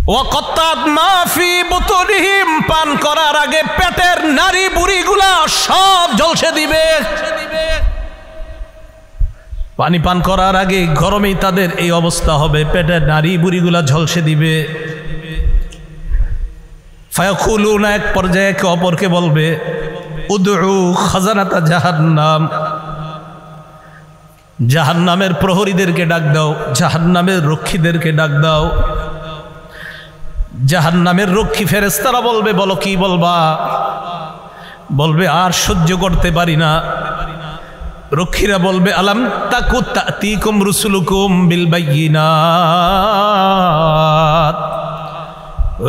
ওয়াকাত্তাত মা ফি বুতুনিহিম, পান করার আগে পেটের নারী বুড়িগুলা সব ঝলসে দিবে। পানি পান করার আগে গরমেই তাদের এই অবস্থা হবে, পেটের নারী বুড়িগুলা ঝলসে দিবে। ফায়াকুলুনা, এক পর্যায়ে একে অপরকে বলবে, উদউ খাজানাতা জাহান্নাম, জাহান্নামের প্রহরীদেরকে ডাক দাও, জাহান্নামের রক্ষীদেরকে ডাক দাও। জাহান্নামের রক্ষী ফেরেশতারা বলবে, বলো কি বলবা? বলবে আর সহ্য করতে পারি না। রক্ষীরা বলবে, আলাম তাকু তাতিকুম রুসুলুকুম বিল বায়িনাত,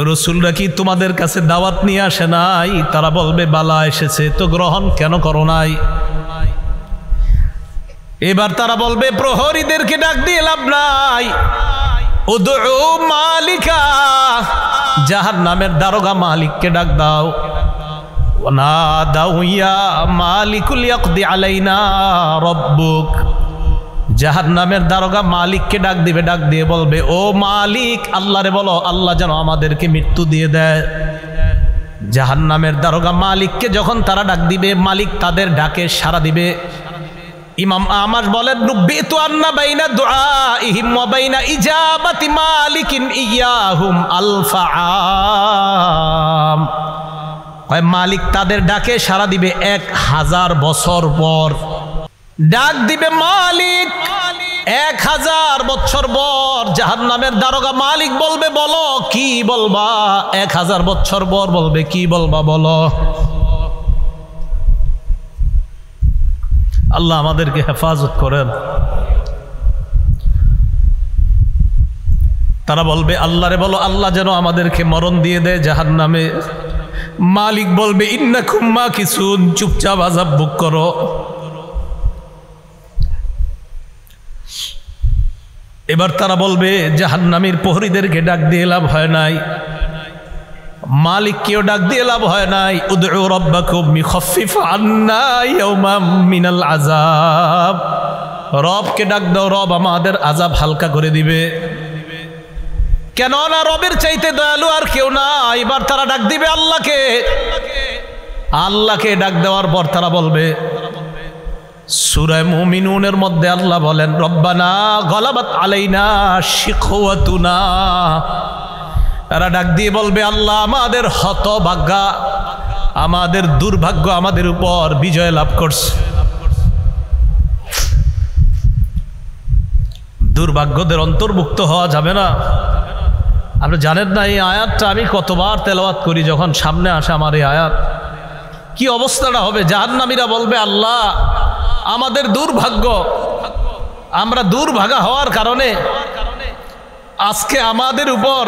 রসুলরা কি তোমাদের কাছে দাওয়াত নিয়ে আসে নাই? তারা বলবে, বালা এসেছে, তো গ্রহণ কেন করো নাই? এবার তারা বলবে, প্রহরীদেরকে ডাক দিয়ে লাভ নাই, উদউ মালিকা, জাহান্নামের দারোগা মালিককে ডাক দাও। ওয়ানাদাউ ইয়া মালিকুল ইয়াকদি আলাইনা রাব্বুক, জাহান্নামের দারোগা মালিককে ডাক দিবে, ডাক দিয়ে বলবে, ও মালিক, আল্লাহরে বলো আল্লাহ যেন আমাদেরকে মৃত্যু দিয়ে দেয়। জাহান্নামের দারোগা মালিককে যখন তারা ডাক দিবে, মালিক তাদের ডাকে সাড়া দিবে। ইমাম আমাশ বলেন, নুব্বিতু আন্না বাইনা দুআইহিম ওয়া বাইনা ইজাবাতি মালিকিন ইয়াহুম আলফাআম, কয় মালিক তাদের ডাকে সাড়া দিবে 1000 বছর পর। ডাক দিবে মালিক 1000 বছর পর। জাহান্নামের দারোগা মালিক বলবে, বলো কি বলবা? 1000 বছর পর বলবে, কি বলবা বলো। আল্লাহ আমাদেরকে হেফাজত করেন। তারা বলবে, আল্লাহরে বলো আল্লাহ যেন আমাদেরকে মরণ দিয়ে দেয় জাহান্নামে। মালিক বলবে, ইন্নাকুম মাকিসুন, চুপচাপ আযাব ভোগ করো। এবার তারা বলবে, জাহান্নামীর প্রহরীদেরকে ডাক দিয়ে লাভ হয় নাই, মালিককেও ডাক দিয়ে লাভ হয় নাই। উদউ রাব্বাকুম ইখাফফিফ আন্না ইয়াওমান মিনাল আযাব, রবকে ডাক দাও, রব আমাদের আযাব হালকা করে দিবে। কেন না রবের চাইতে দয়ালু আর কেউ না। এবার তারা ডাক দিবে আল্লাহকে। আল্লাহকে ডাক দেওয়ার পর তারা বলবে, সূরা মুমিনুনের মধ্যে আল্লাহ বলেন, রব্বানা গলাবাত আলাইনা শিকওয়াতুনা, তারা ডাক দিয়ে বলবে, আল্লাহ আমাদের হতভাগ্যা, আমাদের দুর্ভাগ্য আমাদের উপর বিজয় লাভ করছে। দুর্ভাগ্যদের অন্তর্ভুক্ত হওয়া যাবে না। আপনি জানেন না এই আয়াতটা আমি কতবার তেলাওয়াত করি, যখন সামনে আসে আমার এই আয়াত, কি অবস্থাটা হবে। জাহান্নামীরা বলবে, আল্লাহ আমাদের দুর্ভাগ্য, আমরা দুর্ভাগা হওয়ার কারণে আজকে আমাদের উপর,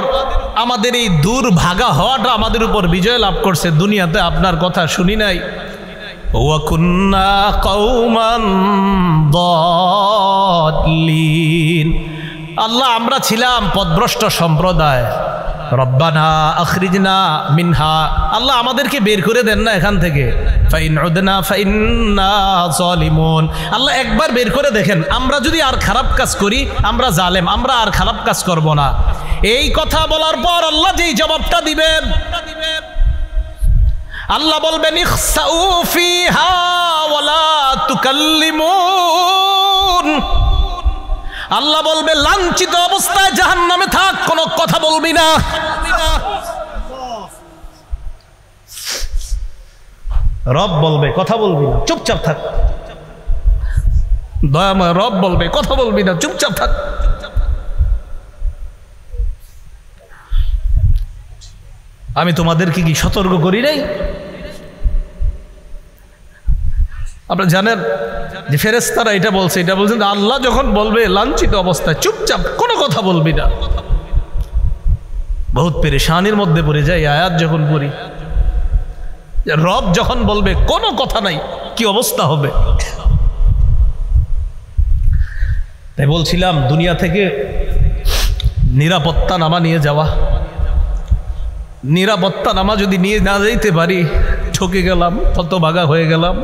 আমাদের এই দুর্ভাগা হওয়াটা আমাদের উপর বিজয় লাভ করছে। দুনিয়াতে আপনার কথা শুনি নাই। ওয়া কুন্না কওমান দাল্লিন, আল্লাহ আমরা ছিলাম পথভ্রষ্ট সম্প্রদায়। রব্বানা আখরিজনা মিনহা, আল্লাহ আমাদেরকে বের করে দেন না এখান থেকে। ফাইন উদনা ফাইন্না যালিমুন, আল্লাহ একবার বের করে দেখেন, আমরা যদি আর খারাপ কাজ করি আমরা জালেম, আমরা আর খারাপ কাজ করব না। এই কথা বলার পর আল্লাহ যেই জবাবটা দিবেন, আল্লাহ বলবেন, ইখসাউ ফিহা ওয়ালা তুকাল্লিমুন, আল্লাহ বলবে লাঞ্ছিত অবস্থায় জাহান্নামে থাক, কোনো কথা বলবি না। রব বলবে কথা বলবি না, চুপচাপ থাক। দয়াময় রব বলবে কথা বলবি না, চুপচাপ থাক। আমি তোমাদেরকে কি সতর্ক করি নাই? আপনারা জানেন যে ফেরেশতারা এটা বলছে, এটা বলছেন আল্লাহ যখন বলবে লাঞ্ছিত অবস্থায় চুপচাপ কোনো কথা বলবি না। বহুত পেরেশানির মধ্যে পড়ে যায় আয়াত যখন পড়ি। রব যখন বলবে কোনো কথা নাই, কি অবস্থা হবে। তাই বলছিলাম দুনিয়া থেকে নিরাপত্তা নামা নিয়ে যাওয়া, নিরাপত্তা নামা যদি নিয়ে না যাইতে পারি ঠকে গেলাম, হতভাগা হয়ে গেলাম।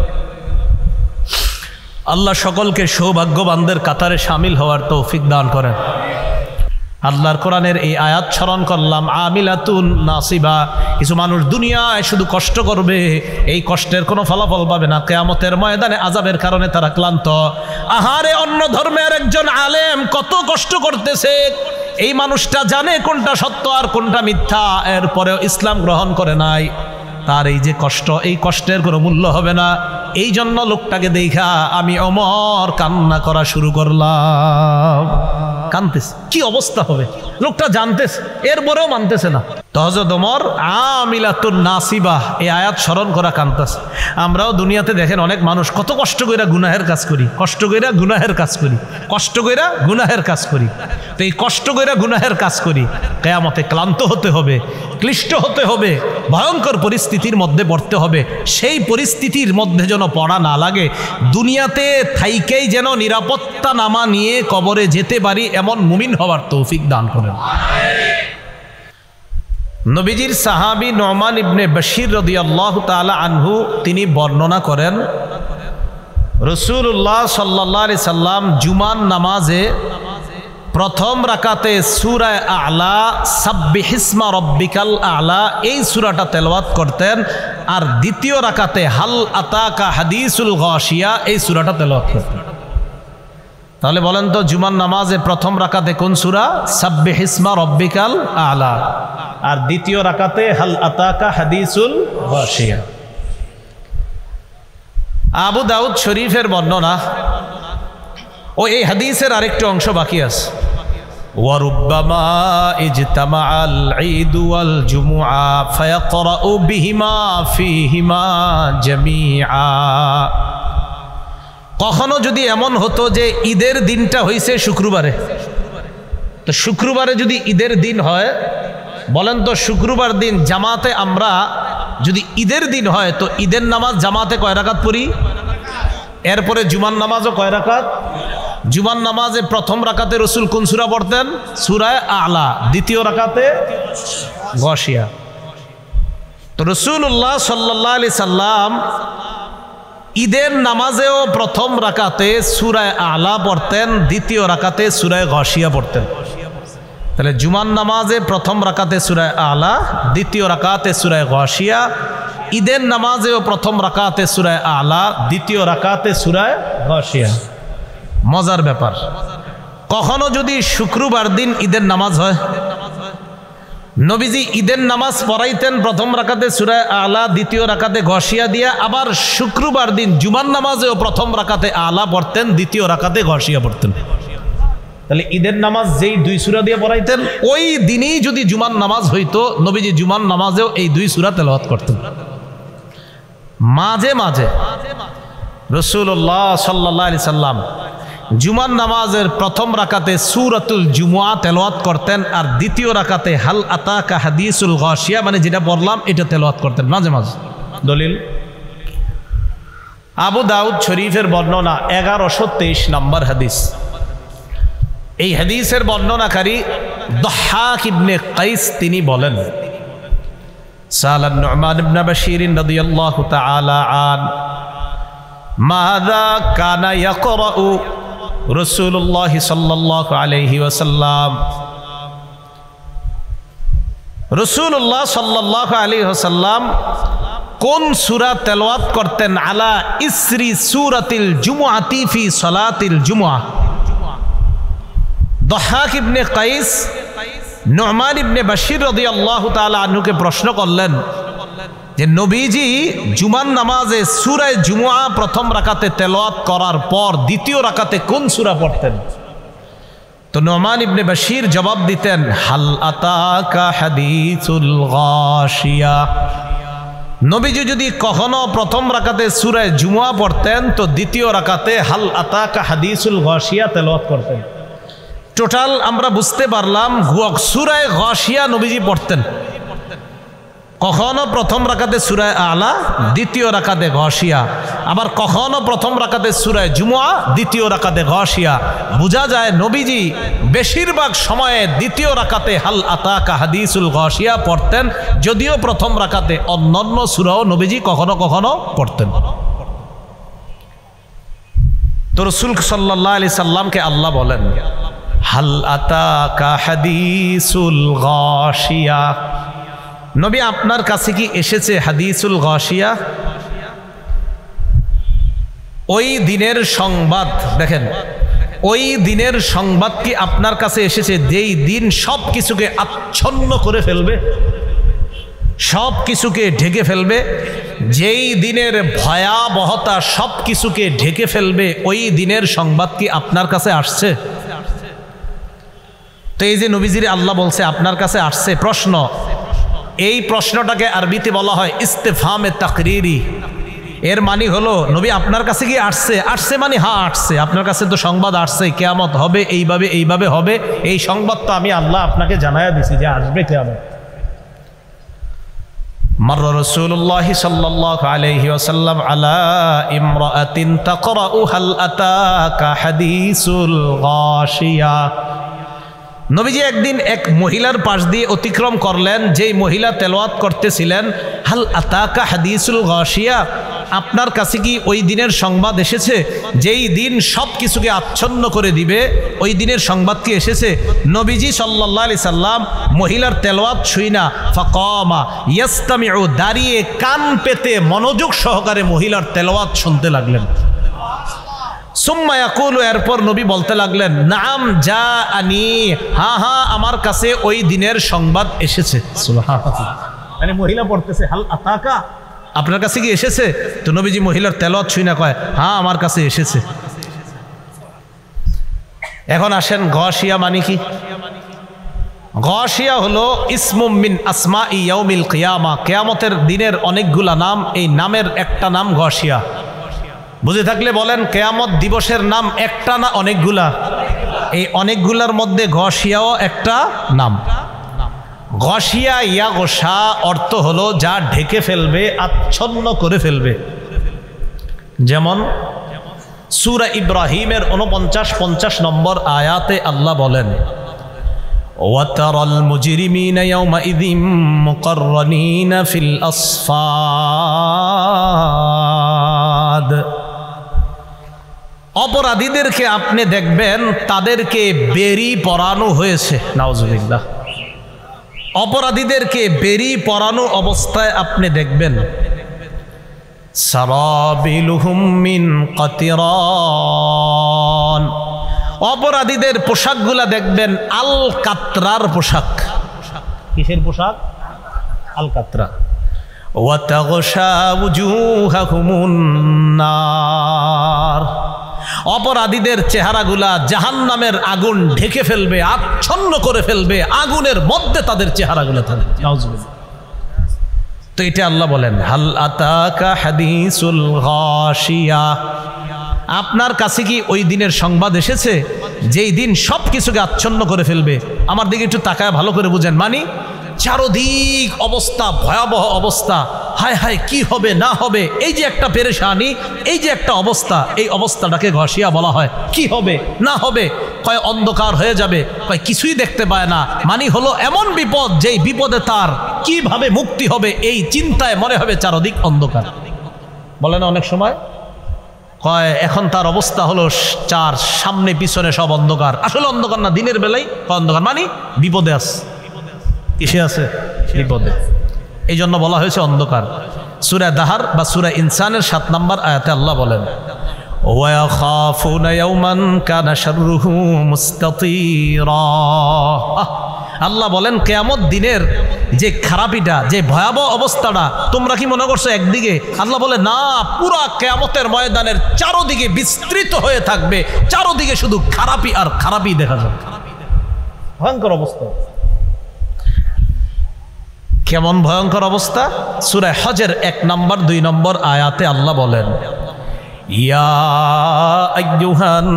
আল্লাহ সকলকে সৌভাগ্যবানদের কাতারে শামিল হওয়ার তৌফিক দান করেন। আল্লাহর কোরআনের এই আয়াত স্মরণ করলাম, আমিলাতুন নাসিবা, কিছু মানুষ দুনিয়ায় শুধু কষ্ট করবে, এই কষ্টের কোনো ফলাফল পাবে না, কিয়ামতের ময়দানে আযাবের কারণে তারা ক্লান্ত। আহারে, অন্য ধর্মের একজন আলেম কত কষ্ট করতেছে, এই মানুষটা জানে কোনটা সত্য আর কোনটা মিথ্যা, এরপরেও ইসলাম গ্রহণ করে নাই। তার এই যে কষ্ট, এই কষ্টের কোনো মূল্য হবে না। এই জন্য লোকটাকে দেখা আমি অমর কান্না করা শুরু করলাম। কানতেছে, কি অবস্থা হবে, লোকটা জানতেছে এরপরেও মানতেছে না। তো হযরত ওমর আমিলাতুন নাসিবা এই আয়াত স্মরণ করা কানতেছে। আমরাও দুনিয়াতে দেখেন অনেক মানুষ কত কষ্ট কইরা গুনাহের কাজ করি, কষ্ট কইরা গুনাহের কাজ করি, কষ্ট কইরা গুনাহের কাজ করি। তো এই কষ্ট কইরা গুনাহের কাজ করি, কিয়ামতে ক্লান্ত হতে হবে, ক্লিষ্ট হতে হবে, ভয়ঙ্কর পরিস্থিতির মধ্যে পড়তে হবে। সেই পরিস্থিতির মধ্যে যেন পড়া না লাগে, দুনিয়াতে থাইকেই যেন নিরাপত্তা নামা নিয়ে কবরে যেতে পারি, এমন মুমিন হওয়ার তৌফিক দান করেন। নবীজির সাহাবী নুমান ইবনে বশির রাদিয়াল্লাহু তাআলা আনহু তিনি বর্ণনা করেন, রাসূলুল্লাহ সাল্লাল্লাহু আলাইহি সাল্লাম জুমার নামাজে প্রথম রাকাতে সূরা আ'লা সাব্বিহিসমা রাব্বিকাল আ'লা এই সূরাটা তেলাওয়াত করতেন, আর দ্বিতীয় রাকাতে হাল আতাকা হাদিসুল গাশিয়া এই সূরাটা তেলাওয়াত করতেন। তাহলে বলেন তো, জুমার নামাজে প্রথম রাকাতে কোন সূরা? সাব্বিহিসমা রাব্বিকাল আ'লা, আর দ্বিতীয় রাকাতে হাল আতাকা হাদিসুল গাশিয়া। আবু দাউদ শরীফের বর্ণনা, ও এই হাদিসের আরেকটি অংশ বাকি আছে। ওয়ারুব্বামা ইজতামাআল ঈদ ওয়াল জুমুআ ফায়াকরাউ বিহিমা ফীহিমা জামিআ। কখনো যদি এমন হতো যে ঈদের দিনটা হইছে শুক্রবারে, তো শুক্রবারে যদি ঈদের দিন হয়, বলেন তো শুক্রবার দিন জামাতে আমরা যদি ঈদের দিন হয় তো ঈদের নামাজ জামাতে কয় রাকাত পড়ি? এরপরে জুমার নামাজও কয় রাকাত? জুমার নামাজে প্রথম রাকাতে রাসূল কোন সূরা পড়তেন? সূরা আ'লা। দ্বিতীয় রাকাতে গাশিয়া। তো রাসূলুল্লাহ সাল্লাল্লাহু আলাইহি সাল্লাম ঈদের নামাজেও প্রথম রাকাতে সূরা আ'লা পড়তেন, দ্বিতীয় রাকাতে সূরা গাশিয়া পড়তেন। তাহলে জুমার নামাজে প্রথম রাকাতে সূরা আ'লা, দ্বিতীয় রাকাতে সূরা গাশিয়া। ঈদের নামাজেও প্রথম রাকাতে সূরা আ'লা, দ্বিতীয় রাকাতে সূরা গাশিয়া। মজার ব্যাপার, কখনো যদি শুক্রবার দিন ঈদের নামাজ হয়, নবীজি ঈদের নামাজ পড়াইতেন প্রথম রাকাতে সূরা আ'লা, দ্বিতীয় রাকাতে গাশিয়া দিয়া, আবার শুক্রবার দিন জুমার নামাজেও প্রথম রাকাতে আ'লা পড়তেন, দ্বিতীয় রাকাতে গাশিয়া পড়তেন। তাহলে ঈদের নামাজ যেই দুই সূরা দিয়ে পড়াইতেন, ওই দিনই যদি জুমার নামাজ হইতো, নবীজি জুমার নামাজেও এই দুই সূরা তেলাওয়াত করতেন। মাঝে মাঝে রাসূলুল্লাহ সাল্লাল্লাহু আলাইহি সাল্লাম জুমার নামাজের প্রথম রাকাতে সূরাতুল জুমুআ তেলাওয়াত করতেন, আর দ্বিতীয় রাকাতে হাল আতাকা হাদিসুল গাশিয়া, মানে যেটা বললাম এটা তেলাওয়াত করতেন মাঝে মাঝে। দলিল আবু দাউদ শরীফের বর্ণনা 1123 নম্বর হাদিস। এই হাদিসের বর্ণনাকারী দাহ্হাক ইবনে কাইস তিনি বলেন, সালান নুমান ইবনে বশির রাদিয়াল্লাহু তাআলা আন মাযা কানা ইয়াকরাউ রাসূলুল্লাহ সাল্লাল্লাহু আলাইহি ওয়াসাল্লাম। রাসূলুল্লাহ সাল্লাল্লাহু আলাইহি ওয়াসাল্লাম কোন সূরা তেলাওয়াত করতেন? আলা ইসরি সূরাতিল জুমুআতি ফি সালাতিল জুমুআ। দাহ্হাক ইবনে কাইস নুমান ইবনে বশির রাদিয়াল্লাহু তাআলা আনহুকে প্রশ্ন করলেন যে নবীজি জুমার নামাজে সূরা জুমুআ প্রথম রাকাতে তেলাওয়াত করার পর দ্বিতীয় রাকাতে কোন সূরা পড়তেন? তো নুমান ইবনে বশির জবাব দিতেন, হাল আতাকা হাদিসুল গাশিয়া। নবীজি যদি কখনো প্রথম রাকাতে সূরা জুমুআ পড়তেন তো দ্বিতীয় রাকাতে হাল আতাকা হাদিসুল গাশিয়া তেলাওয়াত করতেন। টোটাল আমরা বুঝতে পারলাম সূরা গাশিয়া নবীজি পড়তেন। কখনো প্রথম রাকাতে সূরা আ'লা, দ্বিতীয় রাকাতে গাশিয়া, আবার কখনো প্রথম রাকাতে সূরা জুমুআ, দ্বিতীয় রাকাতে গাশিয়া। বোঝা যায় নবীজি বেশিরভাগ সময়ে দ্বিতীয় রাকাতে হাল আতাকা হাদিসুল গাশিয়া পড়তেন, যদিও প্রথম রাকাতে অন্যান্য সূরাও নবীজি কখনো কখনো পড়তেন। তো রাসূল সাল্লাল্লাহু আলাইহি সাল্লামকে আল্লাহ বলেন, হাল আতাকা হাদিসুল গাশিয়া, নবী আপনার কাছে কি এসেছে হাদিসুল গাশিয়া? ওই দিনের সংবাদ, দেখেন ওই দিনের সংবাদ কি আপনার কাছে এসেছে যেই দিন সব কিছুকে আচ্ছন্ন করে ফেলবে, সব কিছুকে ঢেকে ফেলবে, যেই দিনের ভয়াবহতা সব কিছুকে ঢেকে ফেলবে, ওই দিনের সংবাদ কি আপনার কাছে আসছে? তো এই যে নবীজির আল্লাহ বলছে আপনার কাছে আসছে, প্রশ্ন, এই প্রশ্নটাকে আরবিতে বলা হয় ইস্তেফহামে তাকরিরি। এর মানে হলো নবী আপনার কাছে কি আসছে? আসছে মানে হ্যাঁ আসছে, আপনার কাছে তো সংবাদ আসছে কিয়ামত হবে, এইভাবে এইভাবে হবে, এই সংবাদ তো আমি আল্লাহ আপনাকে জানায়া দিছি যে আসবে কিয়ামত। মার রাসূলুল্লাহ সাল্লাল্লাহু আলাইহি ওয়াসাল্লাম আলা ইমরাআতিন তাকরাউ হাল আতাকা হাদিসুল গাশিয়া। নবীজি একদিন এক মহিলার পাশ দিয়ে অতিক্রম করলেন, যেই মহিলা তেলাওয়াত করতেছিলেন হাল আতাকা হাদিসুল গাশিয়া, আপনার কাছে কি ওই দিনের সংবাদ এসেছে যেই দিন সব কিছুকে আচ্ছন্ন করে দিবে, ওই দিনের সংবাদ কি এসেছে? নবীজি সাল্লাল্লাহু আলাইহি সাল্লাম মহিলার তেলাওয়াত শুইনা ফাকামা ইয়াস্তামিউ, দাঁড়িয়ে কান পেতে মনোযোগ সহকারে মহিলার তেলাওয়াত শুনতে লাগলেন। সুম্মা ইয়াকুলু, এরপর নবী বলতে লাগলেন নাম জাআনি, হ্যাঁ হ্যাঁ আমার কাছে ওই দিনের সংবাদ এসেছে। সুবহানাল্লাহ, মানে মহিলা পড়তেছে হাল আতাকা, আপনার কাছে কি এসেছে? তো নবীজি মহিলার তেলাওয়াত শুনে কয় হ্যাঁ আমার কাছে এসেছে। এখন আসেন গাশিয়া মানে কি? গাশিয়া হলো ইসমুম মিন আসমাই ইয়াউমিল কিয়ামা, কিয়ামতের দিনের অনেকগুলা নাম, এই নামের একটা নাম গাশিয়া। বুঝে থাকলে বলেন কিয়ামত দিবসের নাম একটা না অনেকগুলা? এই অনেকগুলার মধ্যে গাশিয়াও একটা নাম। গাশিয়া ইয়া গোসা অর্থ হলো যা ঢেকে ফেলবে, আচ্ছন্ন করে ফেলবে। যেমন সূরা ইব্রাহিমের 49-50 নম্বর আয়াতে আল্লাহ বলেন ওয়াতারাল মুজরিমিনা ইয়াওমাইযিম মুকাররানিনা ফিল আসফাদ, অপরাধীদেরকে আপনি দেখবেন তাদেরকে বেরি পরানো হয়েছে। নাউজুবিল্লাহ, অপরাধীদেরকে বেরি পরানো অবস্থায় আপনি দেখবেন। সারাবিলুহুম মিন কাতিরান, অপরাধীদের পোশাকগুলা দেখবেন আল কাতরার পোশাক। কিসের পোশাক? আল কাতরা। ওয়া তাগশা উজুহাহুমুন নার, অপরাধীদের চেহারাগুলা জাহান্নামের আগুন ঢেকে ফেলবে, আচ্ছন্ন করে ফেলবে, আগুনের মধ্যে তাদের চেহারাগুলো থাকবে। নাউজুবিল্লাহ। তো এটা আল্লাহ বলেন হাল আতাকা হাদিসুল গাশিয়া, আপনার কাছে কি ওই দিনের সংবাদ এসেছে যেই দিন সব কিছুকে আচ্ছন্ন করে ফেলবে? আমার দিকে একটু তাকায় ভালো করে বুঝেন, মানে চারদিক অবস্থা, ভয়াবহ অবস্থা, হায় হায় কি হবে না হবে, এই যে একটা পেরেশানি, এই যে একটা অবস্থা, এই অবস্থাটাকে গাশিয়া বলা হয়। কি হবে না হবে, কয় অন্ধকার হয়ে যাবে, কয় কিছুই দেখতে পায় না, মানে হলো এমন বিপদ যেই বিপদে তার কিভাবে মুক্তি হবে এই চিন্তায় মনে হবে চারদিক অন্ধকার। বলে না অনেক সময়, কয় এখন তার অবস্থা হলো চার সামনে পিছনে সব অন্ধকার, আসলে অন্ধকার না, দিনের বেলায় অন্ধকার, মানে বিপদে আছে। কিসে আছে? বিপদে। এই জন্য বলা হয়েছে অন্ধকার। সূরা দাহার বা সূরা ইনসানের 7 নম্বর আয়াতে আল্লাহ বলেন ওয়াখাফুনা ইয়াওমান কানা শাররুহু মুস্তাতিরা, আল্লাহ বলেন কিয়ামত দিনের যে খারাপিটা, যে ভয়াবহ অবস্থাটা তোমরা কি মনে করছো একদিকে? আল্লাহ বলে না, পুরা কিয়ামতের ময়দানের চারদিকে বিস্তৃত হয়ে থাকবে, চারদিকে শুধু খারাপি আর খারাপি দেখা যাবে। ভয়ঙ্কর অবস্থা। কেমন ভয়ঙ্কর অবস্থা? সূরা হজের 1 নম্বর 2 নম্বর আয়াতে আল্লাহ বলেন ইয়া আইয়ুহান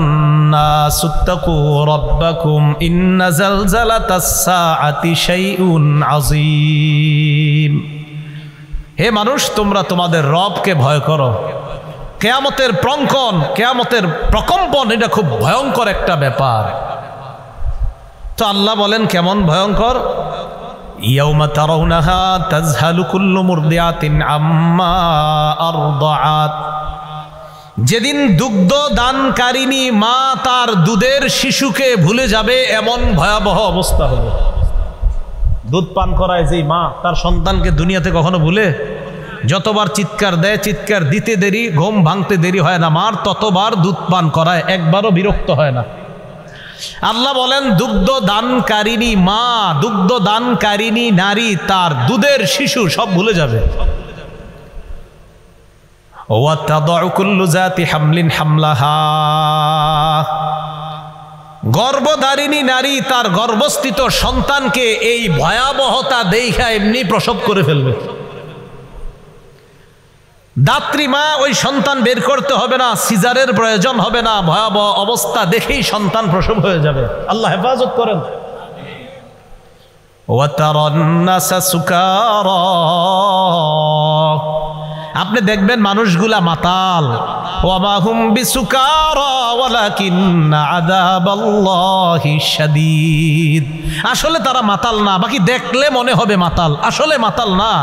নাসুত্তাকু রাব্বাকুম ইন্না যালযালাতাস সাআতি শাইউন আযীম, হে মানুষ তোমরা তোমাদের রবকে ভয় করো, কিয়ামতের প্রকম্পন, কিয়ামতের প্রকম্পন এটা খুব ভয়ঙ্কর একটা ব্যাপার। তো আল্লাহ বলেন কেমন ভয়ঙ্কর? ইয়াউমা তারাউনাহা তাযহালু কুল্লু মুরদিআতিন আম্মা আরদাআত, যেদিন দুগ্ধ দানকারিনী মা তার দুধের শিশুকে ভুলে যাবে এমন ভয়াবহ অবস্থা হবে। দুধ পান করায় যে মা তার সন্তানকে দুনিয়াতে কখনো ভুলে? যতবার চিৎকার দেয়, চিৎকার দিতে দেরি, ঘুম ভাঙতে দেরি হয় না মার, ততবার দুধ পান করায়, একবারও বিরক্ত হয় না। আল্লাহ বলেন দুগ্ধ দানকারিনী মা, দুগ্ধ দানকারিনী নারী তার দুধের শিশু সব ভুলে যাবে। গর্ভধারিণী নারী তার গর্ভস্থিত সন্তানকে এই ভয়াবহতা দেখা এমনি প্রসব করে ফেলবে। দাত্রী মা ওই সন্তান বের করতে হবে না, সিজারের প্রয়োজন হবে না, ভয়াবহ অবস্থা দেখেই সন্তান প্রসব হয়ে যাবে। আল্লাহ হেফাজত করেন। আপনি দেখবেন মানুষগুলা মাতাল, ওয়ামা হুম বিসুকারা ওয়ালাকিন্না আযাবাল্লাহি শাদীদ। আসলে তারা মাতাল না, বাকি দেখলে মনে হবে মাতাল, আসলে মাতাল না।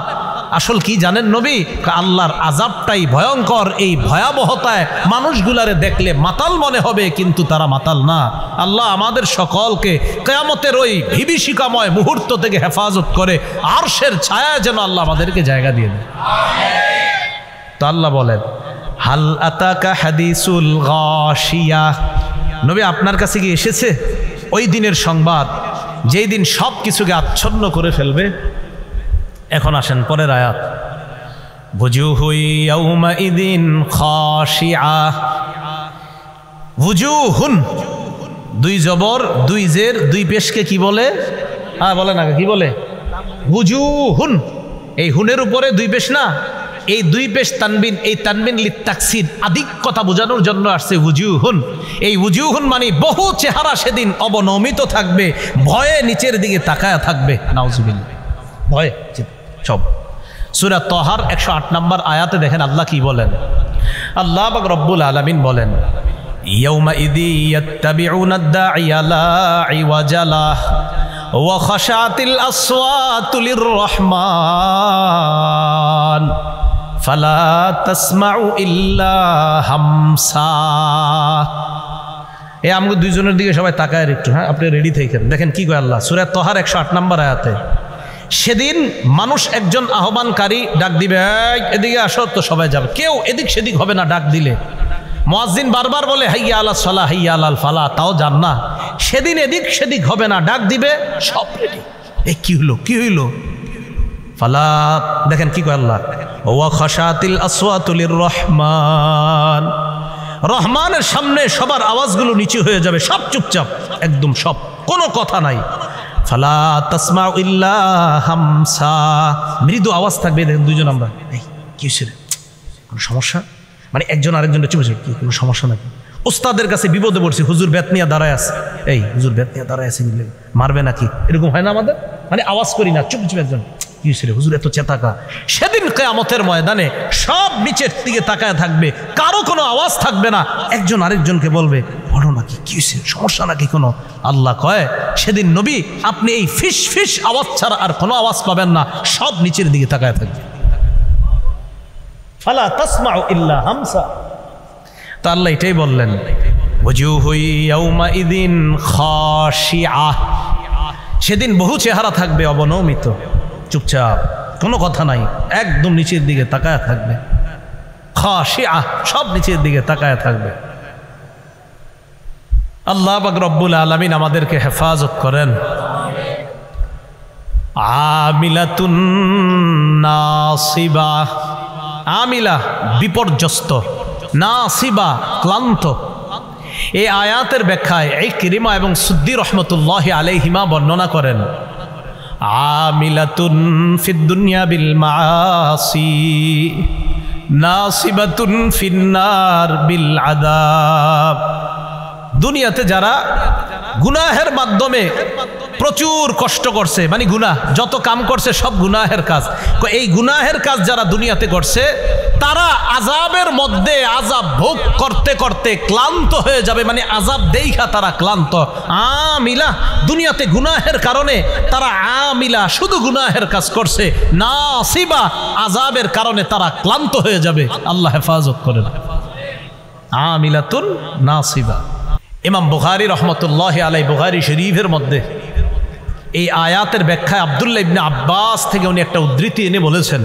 আসল কি জানেন নবী? আল্লাহর আযাবটাই ভয়ঙ্কর। এই ভয়াবহতায় মানুষগুলারে দেখলে মাতাল মনে হবে, কিন্তু তারা মাতাল না। আল্লাহ আমাদের সকলকে কিয়ামতের ওই বিভীষিকাময় মুহূর্ত থেকে হেফাজত করে আরশের ছায়ায় যেন আল্লাহ আমাদেরকে জায়গা দিয়ে দেয়। তো আল্লাহ বলেন হাল আতাকা হাদিসুল গাশিয়া, নবী আপনার কাছে কি এসেছে ওই দিনের সংবাদ যেই দিন সব কিছুকে আচ্ছন্ন করে ফেলবে? এখন আসেন পরের আয়াত। বুজুহু ইয়াউমাইদিন খাশিআ, বুজুহুন দুই জবর দুই জের দুই পেশকে কি বলে? হ্যাঁ বলে না, কি বলে? বুজুহুন। এই হুনের উপরে দুই পেশ না, এই দুই পেশ তানবিন, এই তানবিন লিত্তাকসির আধিক্যতা বোঝানোর জন্য আসছে উজুহুন। এই উজুহুন মানে বহু চেহারা সেদিন অবনমিত থাকবে, ভয়ে নিচের দিকে তাকায়া থাকবে। নাউজুবিল্লাহ, ভয়ে সব। সূরা তাহার 108 নম্বর আয়াতে দেখেন আল্লাহ কি বলেন। আল্লাহ পাক রব্বুল আলামিন বলেন ইয়াউমাইযি ইয়াত্তাবিউনা আদ-দাঈয়া লা ইওয়াজা লাহু ওয়া খাশাতিল আসওয়াতু লির-রহমান ফালা তাসমাউ ইল্লা হামসা। এই আমাদের দুইজনের দিকে সবাই তাকায় একটু, হ্যাঁ আপনি রেডি থাকেন। দেখেন কি কয় আল্লাহ সূরা তাহার 108 নম্বর আয়াতে। সেদিন মানুষ একজন আহ্বানকারী ডাক দিবে, এদিকে আসো, তো সবাই যাবে, কেউ এদিক সেদিক হবে না। ডাক দিলে মুয়াজ্জিন বারবার বলে হাইয়া আলাস সালাহ হাইয়া আলাল ফালাহ, তাও যান না। সেদিন এদিক সেদিক হবে না, ডাক দিবে সব রেডি। এই কি হলো, কি হইল? ফালা, দেখেন কি কয় আল্লাহ ওয়া খাশাতিল আসওয়াতু লির-রহমান, রহমানের সামনে সবার আওয়াজগুলো নিচু হয়ে যাবে, সব চুপচাপ একদম, সব কোনো কথা নাই। ফালা তাসমাউ ইল্লা হামসা, মৃদু আওয়াজ থাকবে। দেখেন দুইজন আমরা, এই কি হয়েছে, কোনো সমস্যা? মানে একজন আরেকজনটা চুপ আছে, কি কোনো সমস্যা নাকি? ওস্তাদের কাছে বিপদে পড়ছি, হুজুর বেত নিয়ে দাঁড়ায় আছে, এই হুজুর বেত নিয়ে দাঁড়ায় আছে, মারবে নাকি, এরকম হয় না আমাদের? মানে আওয়াজ করি না, চুপ চুপ একজন, কি হয়েছে হুজুর এত চেতাকা? সেদিন কিয়ামতের ময়দানে সব নিচের দিকে তাকায় থাকবে, কারো কোনো আওয়াজ থাকবে না। একজন আরেকজনকে বলবে ঘটনা কি, কি হয়েছে, সমস্যা নাকি কোনো? আল্লাহ কয় সেদিন নবী আপনি এই ফিস ফিস আওয়াজ ছাড়া আর কোনো আওয়াজ পাবেন না, সব নিচের দিকে তাকায় থাকবে। ফালা তাসমাউ ইল্লা হামসা। তা আল্লাহ এটাই বললেন ওয়াজুহু ইয়াউমাইদিন খাশিআ, সেদিন বহু চেহারা থাকবে অবনমিত, চুপচাপ, কোনো কথা নাই, একদম নিচের দিকে তাকায় থাকবে। খাশিআ, সব নিচের দিকে তাকায় থাকবে। আল্লাহ পাক রব্বুল আলামিন আমাদেরকে হেফাজত করেন। আমিলাতুন নাসিবা, আমিলা বিপর্যস্ত, নাসিবা ক্লান্ত। এই আয়াতের ব্যাখ্যায় ইকরিমা এবং সুদ্দি রহমতুল্লাহি আলাইহিমা বর্ণনা করেন আমিলাতুন ফিদ দুনিয়া বিল মাআসি নাসিবাতুন ফিন্নার বিল আযাব। দুনিয়াতে যারা গুনাহের মাধ্যমে প্রচুর কষ্ট করছে, মানে গুনাহ যত কাম করছে সব গুনাহের কাজ, এই গুনাহের কাজ যারা দুনিয়াতে করছে তারা আযাবের মধ্যে আযাব ভোগ করতে করতে ক্লান্ত হয়ে যাবে, মানে আযাব দেইখা তারা ক্লান্ত। আমিলা, দুনিয়াতে গুনাহের কারণে তারা আমিলা, শুধু গুনাহের কাজ করছে। নাসিবা, আযাবের কারণে তারা ক্লান্ত হয়ে যাবে। আল্লাহ হেফাজত করেন। আমিলাতুন নাসিবা। ইমাম বুখারী রহমতুল্লাহ আলাই বুখারী শরীফের মধ্যে এই আয়াতের ব্যাখ্যায় আব্দুল্লাহ ইবনে আব্বাস থেকে উনি একটা উদ্ধৃতি এনে বলেছেন,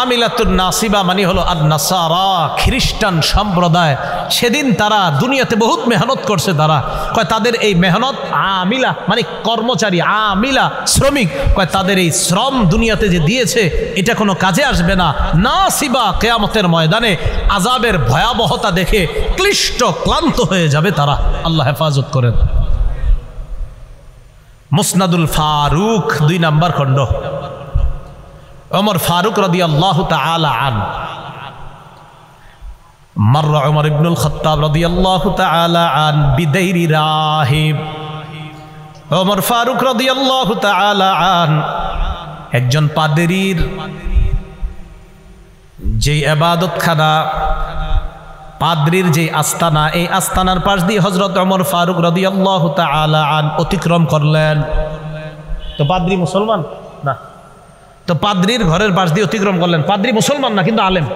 আমিলাতুন নাসিবা মানে হলো আর নাসারা, খ্রিস্টান সম্প্রদায়। সেদিন তারা দুনিয়াতে বহুত মেহনত করছে, তারা কয় তাদের এই মেহনত, আমিলা মানে কর্মচারী, আমিলা শ্রমিক, কয় তাদের এই শ্রম দুনিয়াতে যে দিয়েছে এটা কোনো কাজে আসবে না। নাসিবা, কিয়ামতের ময়দানে আযাবের ভয়াবহতা দেখে ক্লিষ্ট ক্লান্ত হয়ে যাবে তারা। আল্লাহ হেফাজত করেন। মুসনাদুল ফারুক 2 নম্বর খণ্ড। ওমর ফারুক রাদিয়াল্লাহু তাআলা আন মাররা ওমর ইবনুল খাত্তাব রাদিয়াল্লাহু তাআলা আন বিদাইরি রাহিব। ওমর ফারুক রাদিয়াল্লাহু তাআলা আন একজন পাদ্রীর যে ইবাদতখানা, পাদ্রীর যে আস্তানা, এই আস্তানার পাশ দিয়ে হযরত ওমর ফারুক রাদিয়াল্লাহু তাআলা আন অতিক্রম করলেন। তো পাদ্রী মুসলমান না, তো পাদ্রীর ঘরের পাশ দিয়ে অতিক্রম করলেন। পাদ্রী মুসলমান না কিন্তু আলেম,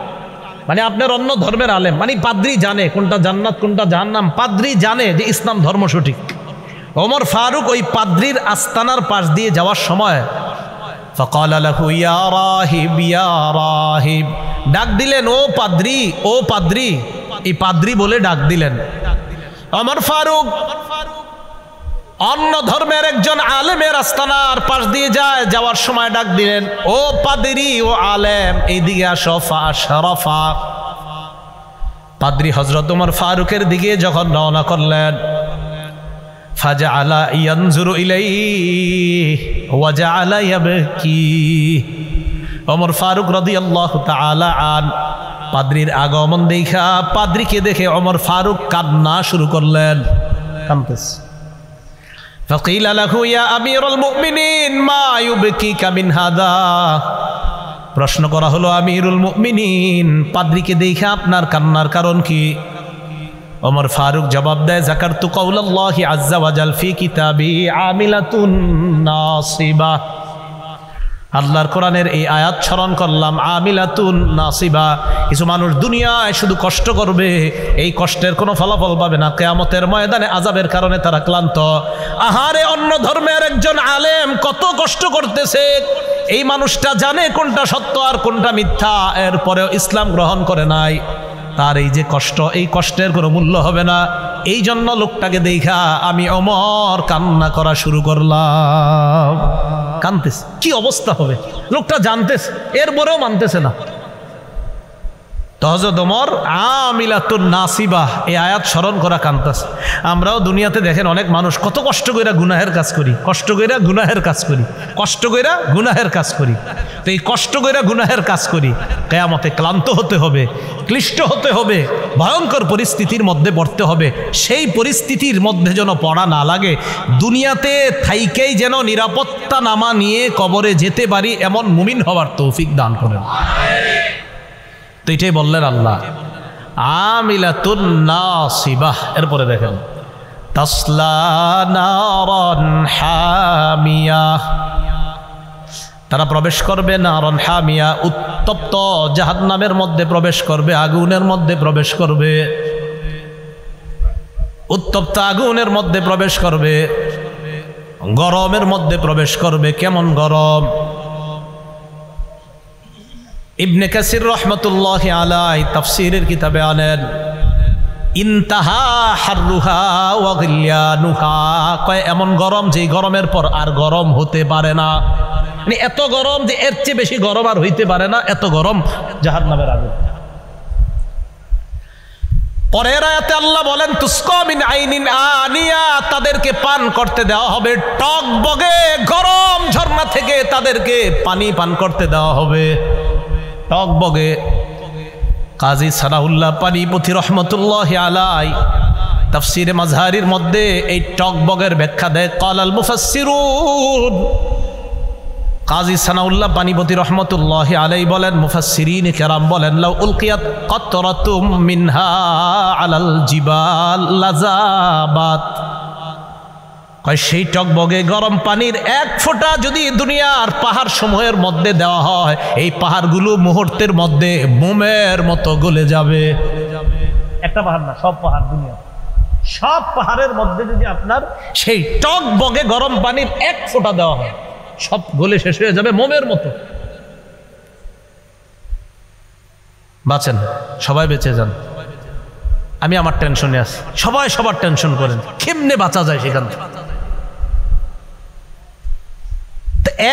মানে আপনার অন্য ধর্মের আলেম, মানে পাদ্রী জানে কোনটা জান্নাত কোনটা জাহান্নাম, পাদ্রী জানে যে ইসলাম ধর্ম সঠিক। ওমর ফারুক ওই পাদ্রীর আস্তানার পাশ দিয়ে যাওয়ার সময় ফাকালা লাহু ইয়া রাহিব ইয়া রাহিব, ডাক দিলেন, ও পাদ্রী, ও পাদ্রী। এই পাদ্রী বলে ডাক দিলেন। ওমর ফারুক অন্য ধর্মের একজন আলেমের আস্তানার পাশ দিয়ে যাওয়ার সময় ডাক দিলেন, ও পাদ্রী, ও আলেম, এইদিকে আসো। ফাশরাফা, পাদ্রী হযরত ওমর ফারুকের দিকে যখন রওনা করলেন, ফাজআলা ইয়ানজুরু ইলাইহি ওয়া জাআলা ইয়াবকি। ওমর ফারুক রাদিয়াল্লাহু তাআলা আন পাদ্রীর আগমন দেখা, পাদ্রীকে দেখে ওমর ফারুক কান্না শুরু করলেন, কাঁদতেছে। فقيل له يا أمير المؤمنين ما يبكيك من هذا। প্রশ্ন করা হলো, আমিরুল মুমিনিন, পাদ্রীকে দেখে আপনার কান্নার কারণ কি? ওমর ফারুক জবাব দেয়, যাকারতু কাউলাল্লাহি আযজা ওয়া জাল ফি কিতাবি আমিলাতুন নাসিবা। আল্লাহর কোরআনের এই আয়াত স্মরণ করলাম, আমিলাতুন নাসিবা। কিছু মানুষ দুনিয়ায় শুধু কষ্ট করবে, এই কষ্টের কোনো ফলাফল পাবে না, কিয়ামতের ময়দানে আযাবের কারণে তারা ক্লান্ত। আহারে, অন্য ধর্মের একজন আলেম কত কষ্ট করতেছে, এই মানুষটা জানে কোনটা সত্য আর কোনটা মিথ্যা, এরপরেও ইসলাম গ্রহণ করে নাই। তার এই যে কষ্ট, এই কষ্টের কোনো মূল্য হবে না। এই জন্য লোকটাকে দেখা আমি ওমর কান্না করা শুরু করলাম। কানতেছে, কি অবস্থা হবে? লোকটা জানতেছে, এরপরেও মানতেছে না। তো হযরত ওমর আমিলাতুন নাসিবা এই আয়াত স্মরণ করা কানতেছে। আমরাও দুনিয়াতে দেখেন অনেক মানুষ কত কষ্ট কইরা গুনাহের কাজ করি, কষ্ট কইরা গুনাহের কাজ করি, কষ্ট কইরা গুনাহের কাজ করি। তো এই কষ্ট কইরা গুনাহের কাজ করি, কিয়ামতে ক্লান্ত হতে হবে, ক্লিষ্ট হতে হবে, ভয়ঙ্কর পরিস্থিতির মধ্যে পড়তে হবে। সেই পরিস্থিতির মধ্যে যেন পড়া না লাগে, দুনিয়াতে থাইকেই যেন নিরাপত্তা নামা নিয়ে কবরে যেতে পারি, এমন মুমিন হওয়ার তৌফিক দান করেন। তো এটাই বললেন আল্লাহ, আমিলাতুন নাসিবাহ। এরপরে দেখেন, তাসলা নারান হামিয়া, তারা প্রবেশ করবে নারান হামিয়া, উত্তপ্ত জাহান্নামের মধ্যে প্রবেশ করবে, আগুনের মধ্যে প্রবেশ করবে, উত্তপ্ত আগুনের মধ্যে প্রবেশ করবে, গরমের মধ্যে প্রবেশ করবে। কেমন গরম? ইবনে কাসির রহমতুল্লাহি আলাইহি তাফসীরের কিতাবে আনেন, ইনতাহা হাররুহা ওয়া গিলয়ানুহা, কয় এমন গরম যে গরমের পর আর গরম হতে পারে না, মানে এত গরম যে এর চেয়ে বেশি গরম আর হইতে পারে না, এত গরম জাহান্নামের আগুন। পরের আয়াতে আল্লাহ বলেন, তুসকা মিন আইনিন আনিয়া, তাদেরকে পান করতে দেওয়া হবে টকবগে গরম ঝর্ণা থেকে, তাদেরকে পানি পান করতে দেওয়া হবে টকবগে। কাজী সানাউল্লাহ পানিপথী রহমতুল্লাহি আলাইহি তাফসীরে মাজহারির মধ্যে এই টকবগের ব্যাখ্যা দেয়, ক্বালাল মুফাসসিরুন। কাজী সানাউল্লাহ পানিপথী রহমতুল্লাহি আলাইহি বলেন, মুফাসসিরিন কেরাম বলেন, লাউ উলকিয়াত কাতরাতুম মিনহা আলাল জিবাল লাযাবাত, কয় সেই টকবগে গরম পানির এক ফোঁটা যদি দুনিয়ার পাহাড় সমূহের মধ্যে দেওয়া হয়, এই পাহাড়গুলো মুহূর্তের মধ্যে মোমের মতো গলে যাবে। একটা পাহাড় না, সব পাহাড় দুনিয়া, সব পাহাড়ের মধ্যে যদি আপনার সেই টক বগে গরম পানির এক ফোঁটা দেওয়া হয়, সব গলে শেষ হয়ে যাবে মোমের মতো। বাঁচেন, সবাই বেঁচে যান। আমি আমার টেনশনে আছি, সবাই সবার টেনশন করেন কেমনে বাঁচা যায় সেখান থেকে।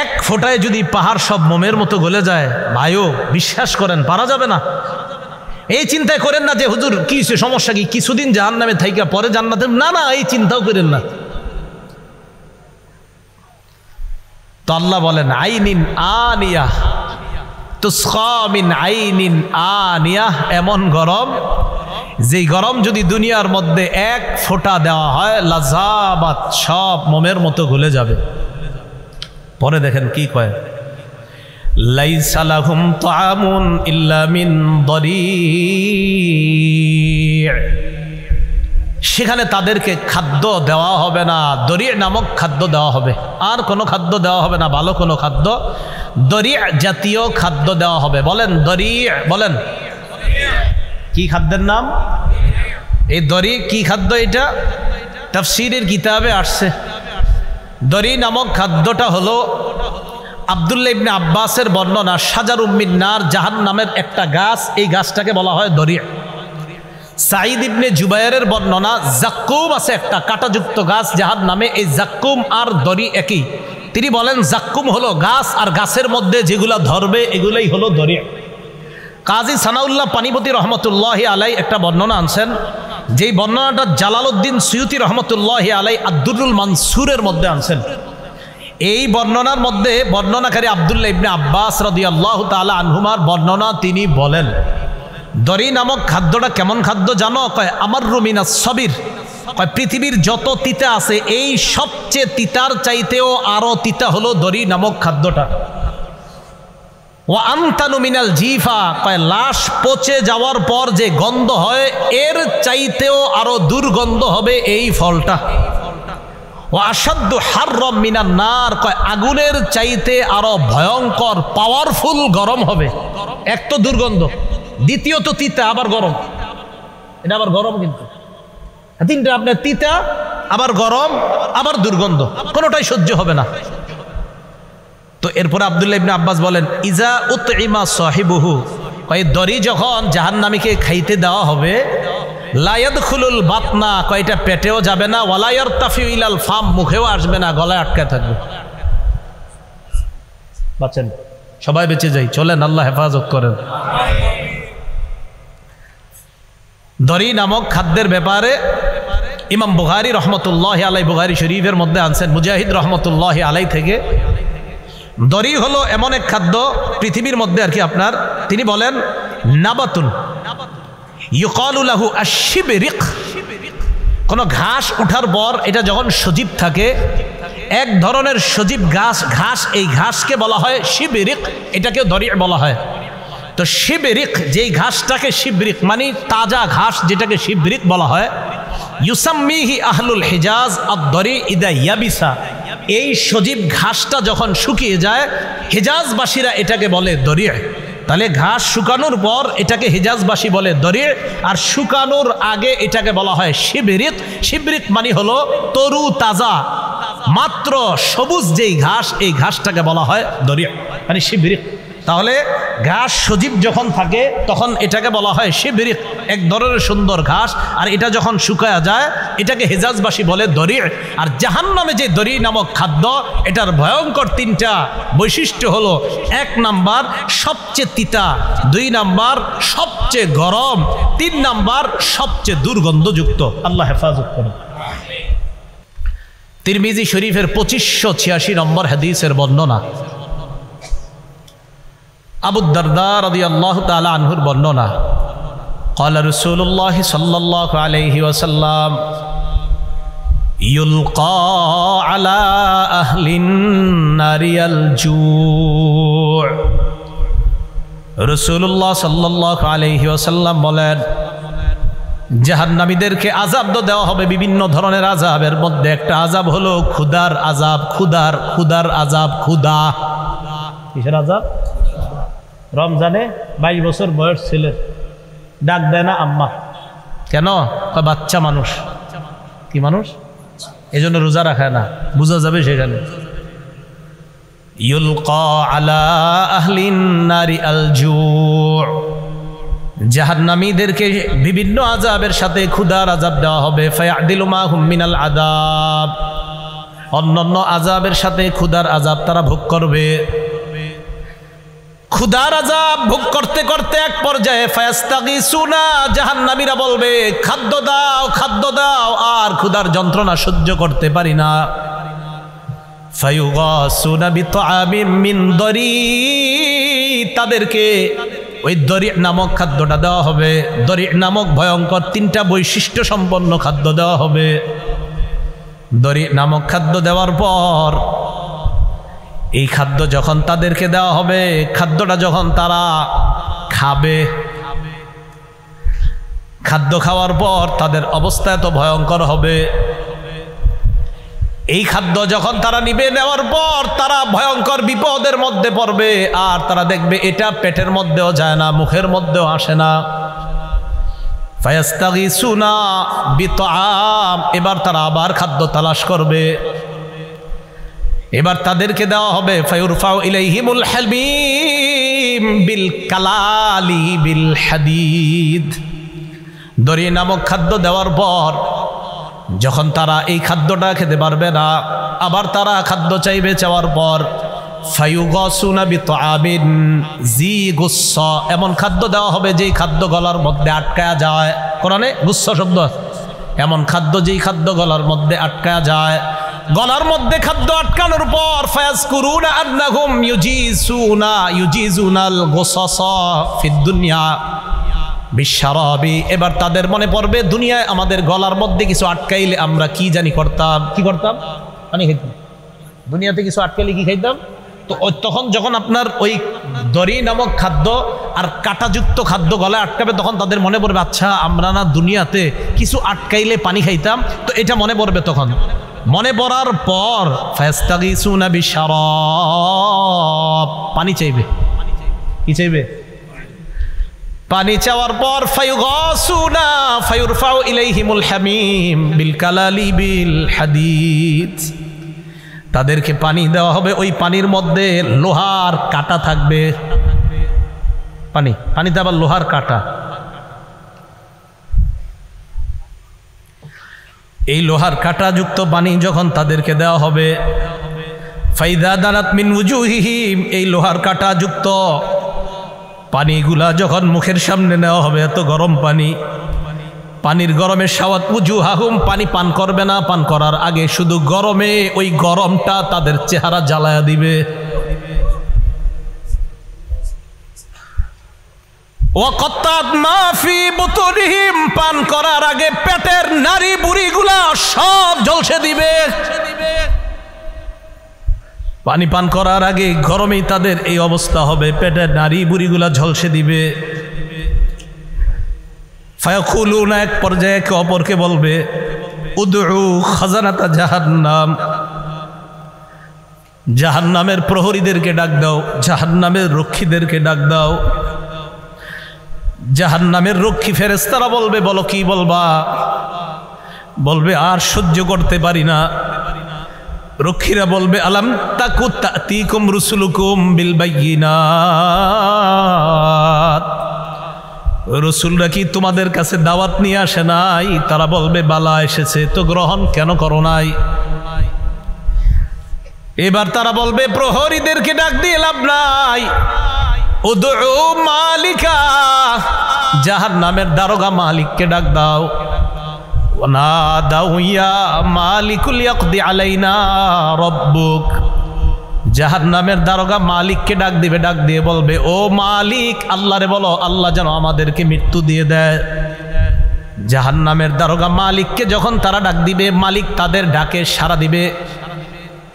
এক ফোঁটায় যদি পাহাড় সব মোমের মতো গলে যায়, ভাইও বিশ্বাস করেন পারা যাবে না। এই চিন্তায় করেন না যে হুজুর কি সমস্যা, কি কিছুদিন জাহান্নামে থাইকা পরে জান্নাতে, না না, এই চিন্তাও করেন না। তো আল্লাহ বলেন আইনিন আনিয়া তুসকা মিন আইনিন আনিয়া, এমন গরম যেই গরম যদি দুনিয়ার মধ্যে এক ফোঁটা দেওয়া হয় লাজাবাত, সব মোমের মতো গলে যাবে। পরে দেখেন কি কয়, লাইসা লাহুম তাআমুন ইল্লা মিন দরি', সেখানে তাদেরকে খাদ্য দেওয়া হবে না, দরি' নামক খাদ্য দেওয়া হবে, আর কোনো খাদ্য দেওয়া হবে না, ভালো কোনো খাদ্য, দরি' জাতীয় খাদ্য দেওয়া হবে। বলেন দরি', বলেন কি খাদ্যের নাম? এই দরি' কি খাদ্য? এটা তাফসীরের কিতাবে আসছে। দরি নামক খাদ্যটা হলো আব্দুল্লাহ ইবনে আব্বাসের বর্ণনা, শাজারুম মিন নার, জাহান্নামের একটা গাছ, এই গাছটাকে বলা হয় দরি'। সাঈদ ইবনে জুবায়েরের বর্ণনা, জাক্কুম আছে একটা কাঁটাযুক্ত গাছ জাহান্নামে, এই জাক্কুম আর দরি একই। তিনি বলেন জাক্কুম হলো গাছ, আর গাছের মধ্যে যেগুলা ধরবে এগুলাই হলো দরি'। কাজী সানাউল্লাহ পানিপতি রহমতুল্লাহি আলাই একটা বর্ণনা আনছেন, যেই বর্ণনাটা জালালউদ্দিন সুয়ুতি রহমতুল্লাহি আলাই আদ-দুররুল মানসুরের মধ্যে আনছেন। এই বর্ণনার মধ্যে বর্ণনাকারী আব্দুল্লাহ ইবনে আব্বাস রাদিয়াল্লাহু তাআলা আনহুমার বর্ণনা, তিনি বলেন দরি নামক খাদ্যটা কেমন খাদ্য জানো? কয় আমাররু মিনাস সবির, কয় পৃথিবীর যত তিতা আছে এই সবচেয়ে তিতার চাইতেও আরো তিতা হলো দরি নামক খাদ্যটা। ওয়া আনতানু মিনাল জিফা, কয় লাশ পচে যাওয়ার পর যে গন্ধ হয় এর চাইতেও আরো দুর্গন্ধ হবে এই ফলটা। ওয়া আশাদ্দু হাররাম মিনান নার, কয় আগুনের চাইতে আরো ভয়ঙ্কর পাওয়ারফুল গরম হবে। এক তো দুর্গন্ধ, দ্বিতীয়ত তিতা, আবার গরম। এটা আবার গরম, কিন্তু তিনটা আপনার তিতা, আবার গরম, আবার দুর্গন্ধ, কোনোটাই সহ্য হবে না। তো এরপরে আব্দুল্লাহ ইবনে আব্বাস বলেন ইজা উতইমা সাহিবুহু, কয় দরি যখন জাহান্নামীকে খাইতে দেওয়া হবে, লা ইয়াদখুলুল বাতনা, কয়টা পেটেও যাবে না, ওয়ালা ইয়ারতাফিউ ইলাল ফাম, মুখেও আসবে না, গলায় আটকে থাকবে। বাঁচেন, সবাই বেঁচে যাই, চলেন, আল্লাহ হেফাজত করেন। দরি নামক খাদ্যের ব্যাপারে ইমাম বুখারী রহমতুল্লাহি আলাই বুখারী শরীফের মধ্যে আনছেন মুজাহিদ রহমতুল্লাহি আলাই থেকে, দরি হলো এমন এক খাদ্য পৃথিবীর মধ্যে আর কি আপনার, তিনি বলেন নাবাতুন ইউকালু লাহু আশ-শিবরিক, কোন ঘাস উঠার পর এটা যখন সজীব থাকে, এক ধরনের সজীব ঘাস, এই ঘাসকে বলা হয় শিবরিক, এটাকে দরি বলা হয়। তো শিবরিক, যেই ঘাসটাকে শিবরিক মানে তাজা ঘাস, যেটাকে শিবরিক বলা হয়, ইউসাম্মিহি আহলুল হিজাজ আদ-দরি ইদা ইয়াবিসা, এই সজীব ঘাসটা যখন শুকিয়ে যায় হিজাজবাসীরা এটাকে বলে দরি'। তাহলে ঘাস শুকানোর পর এটাকে হিজাজবাসী বলে দরি', আর শুকানোর আগে এটাকে বলা হয় শিবরিক। শিবরিক মানে হলো তরু তাজা মাত্র সবুজ যেই ঘাস, এই ঘাসটাকে বলা হয় দরি' মানে শিবরিক। তাহলে ঘাস সজীব যখন থাকে তখন এটাকে বলা হয় শিবরিক, এক ধরনের সুন্দর ঘাস, আর এটা যখন শুকায়া যায় এটাকে হিজাজবাসী বলে দরি'। আর জাহান্নামে যে দরি নামক খাদ্য, এটার ভয়ঙ্কর তিনটা বৈশিষ্ট্য হলো, 1 নাম্বার সবচেয়ে তিতা, 2 নাম্বার সবচেয়ে গরম, 3 নাম্বার সবচেয়ে দুর্গন্ধযুক্ত। আল্লাহ হেফাজত করুন। তিরমিজি শরীফের 2586 নম্বর হাদিসের বর্ণনা, আবু দারদা রাদিয়াল্লাহু তাআলা আনহুর বর্ণনা, ক্বালা রাসূলুল্লাহ সাল্লাল্লাহু আলাইহি ওয়াসাল্লাম ইউলকা আলা আহলিন নারিয়াল জু', রাসূলুল্লাহ সাল্লাল্লাহু আলাইহি ওয়াসাল্লাম বলেন জাহান্নামীদেরকে আযাব দেওয়া হবে, বিভিন্ন ধরনের আযাবের মধ্যে একটা আযাব হলো ক্ষুধার আযাব। ক্ষুধার আযাব, ক্ষুধা কিসের আযাব? রমজানে 22 বছর বয়স ছেলের ডাক দেয় না আম্মা, কেন? বাচ্চা মানুষ। কি মানুষ? এই জন্য রোজা রাখায় না, বোঝা যাবে সেখানে। ইউলকা আলা আহলিন নারি আল জু', জাহান্নামীদেরকে বিভিন্ন আযাবের সাথে ক্ষুধার আযাব দেওয়া হবে। ফায়াদিলু মা হুম মিনাল আযাব, অন্যান্য আযাবের সাথে ক্ষুধার আযাব তারা ভোগ করবে। ক্ষুধার আযাব ভোগ করতে করতে এক পর্যায়ে ফায়াস্তাগিসুনা, জাহান্নামীরা বলবে খাদ্য দাও, খাদ্য দাও, আর ক্ষুধার যন্ত্রণা সহ্য করতে পারি না। ফায়ুগাসুনা বিতআমিন মিন দরি, তাদেরকে ওই দরি নামক খাদ্যটা দেওয়া হবে। দরি নামক ভয়ঙ্কর তিনটা বৈশিষ্ট্য সম্পন্ন খাদ্য দেওয়া হবে। দরি নামক খাদ্য দেওয়ার পর এই খাদ্য যখন তাদেরকে দেওয়া হবে, খাদ্যটা যখন তারা খাবে, খাদ্য খাওয়ার পর তাদের অবস্থা এত ভয়ঙ্কর হবে। এই খাদ্য যখন তারা নিবে, নেওয়ার পর তারা ভয়ঙ্কর বিপদের মধ্যে পড়বে। আর তারা দেখবে এটা পেটের মধ্যেও যায় না, মুখের মধ্যেও আসে না। ফায়াস্তাগিসুনা বিতআম, এবার তারা আবার খাদ্য তালাশ করবে। এবার তাদেরকে দেওয়া হবে ফায়ুরফাউ ইলাইহিমুল হামিম বিল কালালি বিল হাদিদ। দরি নামক খাদ্য দেওয়ার পর যখন তারা এই খাদ্যটা খেতে পারবে না, আবার তারা খাদ্য চাইবে। চাওয়ার পর ফায়ুগাসুনা বিতআমিন জি গুসসা, এমন খাদ্য দেওয়া হবে যেই খাদ্য গলার মধ্যে আটকায়া যায়। কোরআনে গুসসা শব্দ আছে, এমন খাদ্য যেই খাদ্য গলার মধ্যে আটকায়া যায়। গলার মধ্যে খাদ্য আটকানোর পর ফায়াজকুরুনা আন্নাহুম ইউজিজুনাল গুসাসা ফিদ দুনিয়া বিশরাবি, এবার তাদের মনে পড়বে দুনিয়ায় আমাদের গলার মধ্যে কিছু আটকাইলে আমরা কি জানি করতাম। কি করতাম? পানি খাইতাম। দুনিয়াতে কিছু আটকাইলে কি খাইতাম? তো তখন যখন আপনার ওই দরি নামক খাদ্য আর কাঁটাযুক্ত খাদ্য গলায় আটকাবে, তখন তাদের মনে পড়বে আচ্ছা আমরা না দুনিয়াতে কিছু আটকাইলে পানি খাইতাম। তো এটা মনে পড়বে। তখন মনে পড়ার পর ফায়াস্তাগিসুনা বিশরাব, পানি চাইবে। কি চাইবে? পানি চাওয়ার পর ফায়ুগাসুনা ফায়ুরফাউ ইলাইহিমুল হামিম বিল কালালি বিল হাদিদ, তাদেরকে পানি দেওয়া হবে। ওই পানির মধ্যে লোহার কাঁটা থাকবে। পানিতে আবার লোহার কাঁটা। এই লোহার কাঁটাযুক্ত পানি যখন তাদেরকে দেওয়া হবে, ফাইদা দানাত মিন উজুহিহিম, এই লোহার কাঁটাযুক্ত পানিগুলা যখন মুখের সামনে নেওয়া হবে, এত গরম পানি, পানির গরমের সাওয়াত উজুহাহুম, পানি পান করবে না, পান করার আগে শুধু গরমে ওই গরমটা তাদের চেহারা জ্বালায়া দিবে। ওয়াকাত্তাত মা ফি বুতুনিহিম, পান করার আগে পেটের নারী বুড়িগুলা সব ঝলসে দিবে। পানি পান করার আগে গরমেই তাদের এই অবস্থা হবে, পেটের নারী বুড়িগুলা ঝলসে দিবে। ফায়াকুলুনা, এক পর্যায়ে একে অপরকে বলবে উদউ খাজানাতা জাহান্নাম, জাহান্নামের প্রহরীদেরকে ডাক দাও, জাহান্নামের রক্ষীদেরকে ডাক দাও। জাহান্নামের রক্ষী ফেরেশতারা বলবে বলো কি বলবা? বলবে আর সহ্য করতে পারি না। রক্ষীরা বলবে আলাম তাকু তাতিকুম রুসুলুকুম বিল বাইয়িনাত, রসুলরা কি তোমাদের কাছে দাওয়াত নিয়ে আসে নাই? তারা বলবে বালা এসেছে, তো গ্রহণ কেন করো নাই? এবার তারা বলবে প্রহরীদেরকে ডাক দিয়ে লাভ নাই, উদউ মালিকা, জাহান্নামের দারোগা মালিককে ডাক দাও। ওয়ানাদাউ ইয়া মালিকুল ইয়াকদি আলাইনা রাব্বুক, জাহান্নামের দারোগা মালিককে ডাক দিবে, ডাক দিয়ে বলবে ও মালিক, আল্লাহরে বলো আল্লাহ যেন আমাদেরকে মৃত্যু দিয়ে দেয়। জাহান্নামের দারোগা মালিককে যখন তারা ডাক দিবে, মালিক তাদের ডাকে সাড়া দিবে।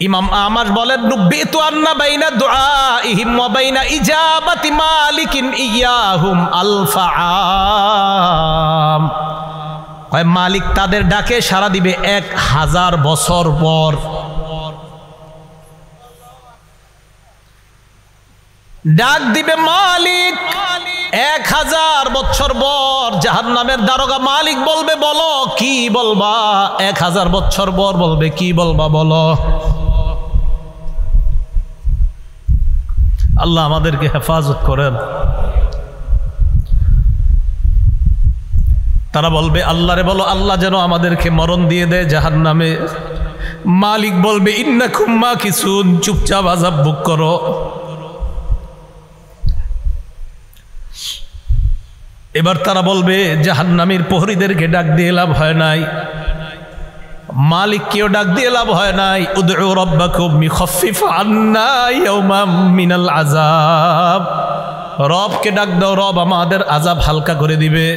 ইমাম আমাশ বলেন নুব্বিতু আন্না বাইনা দুআইহিম ওয়া বাইনা ইজাবাতি মালিকিন ইয়াহুম আলফাআম, হয় মালিক তাদের ডাকে সাড়া দিবে 1000 বছর পর। ডাক দিবে মালিক, 1000 বছর পর জাহান্নামের দারোগা মালিক বলবে, বলো কি বলবা? 1000 বছর পর বলবে, কি বলবা বলো। আল্লাহ আমাদেরকে হেফাজত করেন। তারা বলবে, আল্লাহরে বলো আল্লাহ যেন আমাদেরকে মরণ দিয়ে দেয় জাহান্নামে। মালিক বলবে, ইন্নাকুম মাকিসুন, চুপচাপ আযাব ভোগ করো। এবার তারা বলবে, জাহান্নামীর প্রহরীদেরকে ডাক দিয়ে লাভ হয় নাই, মালিককেও ডাক দিয়ে লাভ হয় নাই। উদউ রাব্বাকুম ইখাফিফ আন্না ইয়াওমান মিনাল আযাব, রবকে ডাক দাও, রব আমাদের আযাব হালকা করে দিবে।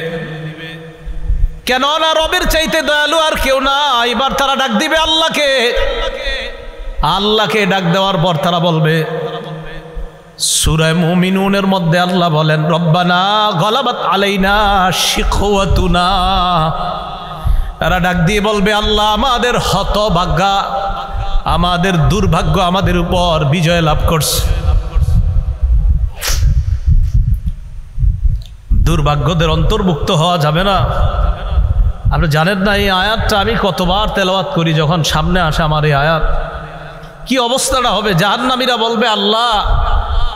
কেননা রবের চাইতে দয়ালু আর কেউ না। এবার তারা ডাক দিবে আল্লাহকে। আল্লাহকে ডাক দেওয়ার পর তারা বলবে, সূরা মুমিনুনের মধ্যে আল্লাহ বলেন, রব্বানা গলাবাত আলাইনা শিকওয়াতুনা। তারা ডাক দিয়ে বলবে, আল্লাহ আমাদের হতভাগ্যা, আমাদের দুর্ভাগ্য আমাদের উপর বিজয় লাভ করছে। দুর্ভাগ্যদের অন্তর্ভুক্ত হওয়া যাবে না। আপনি জানেন না এই আয়াতটা আমি কতবার তেলাওয়াত করি, যখন সামনে আসে আমার এই আয়াত, কি অবস্থাটা হবে। জাহান্নামীরা বলবে, আল্লাহ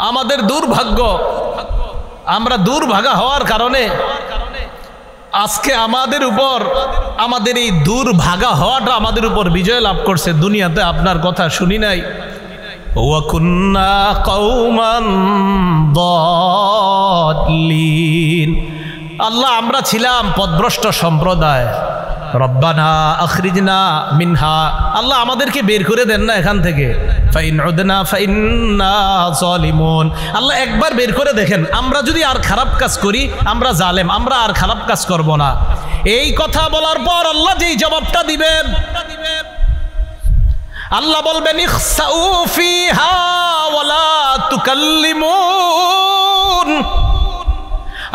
আমাদের দুর্ভাগ্য, আমরা দুর্ভাগা হওয়ার কারণে আজকে আমাদের উপর, আমাদের এই দুর্ভাগা হওয়াটা আমাদের উপর বিজয় লাভ করছে। দুনিয়াতে আপনার কথা শুনি নাই। ওয়া কুন্না কওমান দাল্লিন, আল্লাহ আমরা ছিলাম পথভ্রষ্ট সম্প্রদায়। রব্বানা আখরিজনা মিনহা, আল্লাহ আমাদেরকে বের করে দেন না এখান থেকে। ফাইন উদনা ফাইন্না যালিমুন, আল্লাহ একবার বের করে দেখেন, আমরা যদি আর খারাপ কাজ করি, আমরা জালেম, আমরা আর খারাপ কাজ করব না। এই কথা বলার পর আল্লাহ যেই জবাবটা দিবেন, আল্লাহ বলবেন, ইখসাউ ফিহা ওয়ালা তুকাল্লিমুন।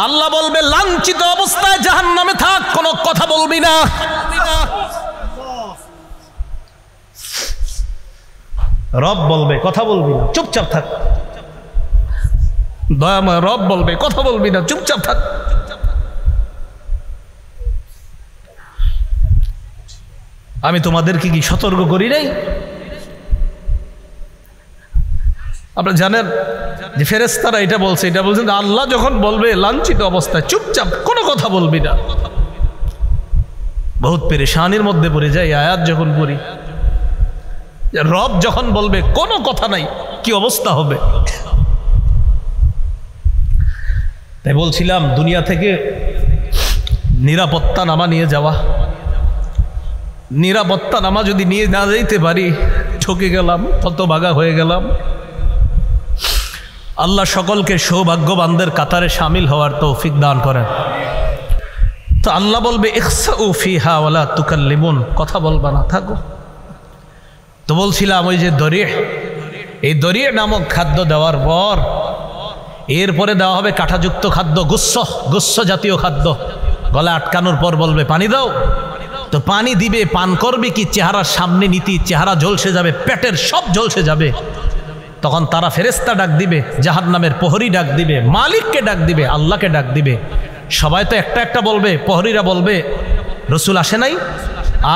আল্লাহ বলবে, লাঞ্ছিত অবস্থায় জাহান্নামে থাক, কোনো কথা বলবি না। রব বলবে, কথা বলবি না, চুপচাপ থাক। দয়াময় রব বলবে, কথা বলবি না, চুপচাপ থাক। আমি তোমাদেরকে কি সতর্ক করি নাই? আপনারা জানেন যে ফেরেশতারা এটা বলছে, এটা বলছেন আল্লাহ যখন বলবে লাঞ্ছিত অবস্থায় চুপচাপ, কোনো কথা বলবি না। বহুত পেরেশানির মধ্যে পড়ে যায় আয়াত যখন পড়ি। রব যখন বলবে কোনো কথা নাই, কি অবস্থা হবে। তাই বলছিলাম, দুনিয়া থেকে নিরাপত্তা নামা নিয়ে যাওয়া, নিরাপত্তা নামা যদি নিয়ে না যাইতে পারি, ঠকে গেলাম, হতভাগা হয়ে গেলাম। আল্লাহ সকলকে সৌভাগ্যবানদের কাতারে শামিল হওয়ার তৌফিক দান করেন। তো আল্লাহ বলবে, ইখসাউ ফিহা ওয়ালা তুকাল্লিমুন, কথা বলবা না, থাকো। তো বলছিলাম ওই যে দরিহ, এই দরিহ নামক খাদ্য দেওয়ার পর এরপরে দেওয়া হবে কাঁটাযুক্ত খাদ্য, গুস্স জাতীয় খাদ্য। গলা আটকানোর পর বলবে পানি দাও। তো পানি দিবে, পান করবে কি চেহারার সামনে নীতি, চেহারা ঝলসে যাবে, পেটের সব ঝলসে যাবে। তখন তারা ফেরেশতা ডাক দিবে, জাহান্নামের প্রহরী ডাক দিবে, মালিককে ডাক দিবে, আল্লাহকে ডাক দিবে। সবাই তো একটা একটা বলবে, প্রহরীরা বলবে রসুল আসে নাই,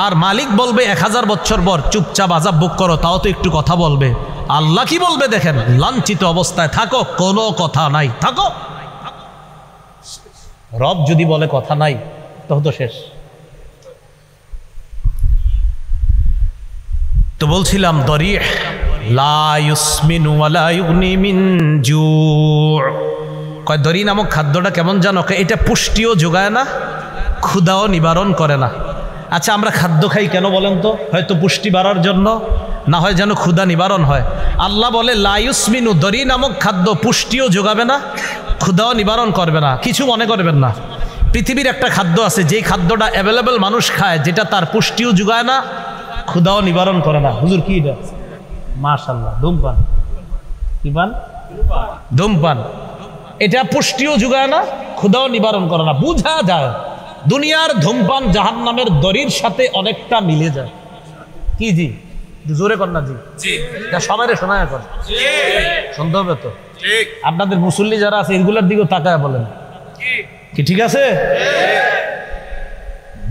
আর মালিক বলবে 1000 বছর পর চুপচাপ আযাব ভোগ করো, তাও তো একটু কথা বলবে। আল্লাহ কি বলবে দেখেন, লাঞ্ছিত অবস্থায় থাকো, কোনো কথা নাই, থাকো। রব যদি বলে কথা নাই, তখন তো শেষ। তো বলছিলাম দরিহ লা ইউসমিনু ওয়ালা ইউগনি মিন জু'। কয় দরি নামক খাদ্যটা কেমন জানো? এটা পুষ্টিও যোগায় না, ক্ষুধাও নিবারণ করে না। আচ্ছা আমরা খাদ্য খাই কেন বলেন তো? হয়তো পুষ্টি বাড়ার জন্য, না হয় যেন ক্ষুধা নিবারণ হয়। আল্লাহ বলে লা ইউসমিনু, দরি নামক খাদ্য পুষ্টিও যোগাবে না, ক্ষুধাও নিবারণ করবে না। কিছু মনে করবেন না, পৃথিবীর একটা খাদ্য আছে যেই খাদ্যটা অ্যাভেলেবেল মানুষ খায়, যেটা তার পুষ্টিও যোগায় না, ক্ষুধাও নিবারণ করে না। হুজুর কি এটা? মাশাআল্লাহ, ধূমপান। কি পান? ধূমপান। এটা পুষ্টিও যোগায় না, ক্ষুধাও নিবারণ করে না। বুঝা যায় দুনিয়ার ধূমপান জাহান্নামের দড়ির সাথে অনেকটা মিলে যায়। কি জি? জোরে কর না জি। সবাই শোনায় কর, শুনতে হবে তো। আপনাদের মুসল্লি যারা আছে এগুলোর দিকেও তাকায় বলেন। কি ঠিক আছে?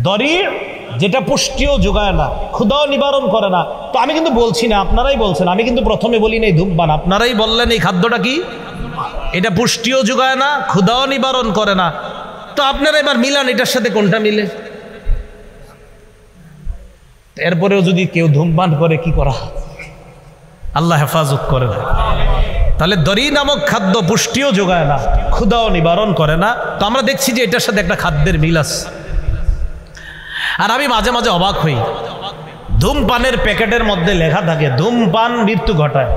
দড়ি যেটা পুষ্টিও যোগায় না, ক্ষুধাও নিবারণ করে না। তো আমি কিন্তু বলছি না, আপনারাই বলছেন, আমি কিন্তু প্রথমে বলি নাই ধূমপান, আপনারাই বললেন এই খাদ্যটা কি, এটা পুষ্টিও যোগায় না, ক্ষুধাও নিবারণ করে না। তো আপনারা এবার মিলান এটার সাথে কোনটা মিলে। এরপরেও যদি কেউ ধূমপান করে কি করা, আল্লাহ হেফাজত করে না। তাহলে দড়ি নামক খাদ্য পুষ্টিও যোগায় না, ক্ষুধাও নিবারণ করে না। তো আমরা দেখছি যে এটার সাথে একটা খাদ্যের মিল আছে। আর আমি মাঝে মাঝে অবাক হই, ধূমপানের প্যাকেটের মধ্যে লেখা থাকে ধূমপান মৃত্যু ঘটায়,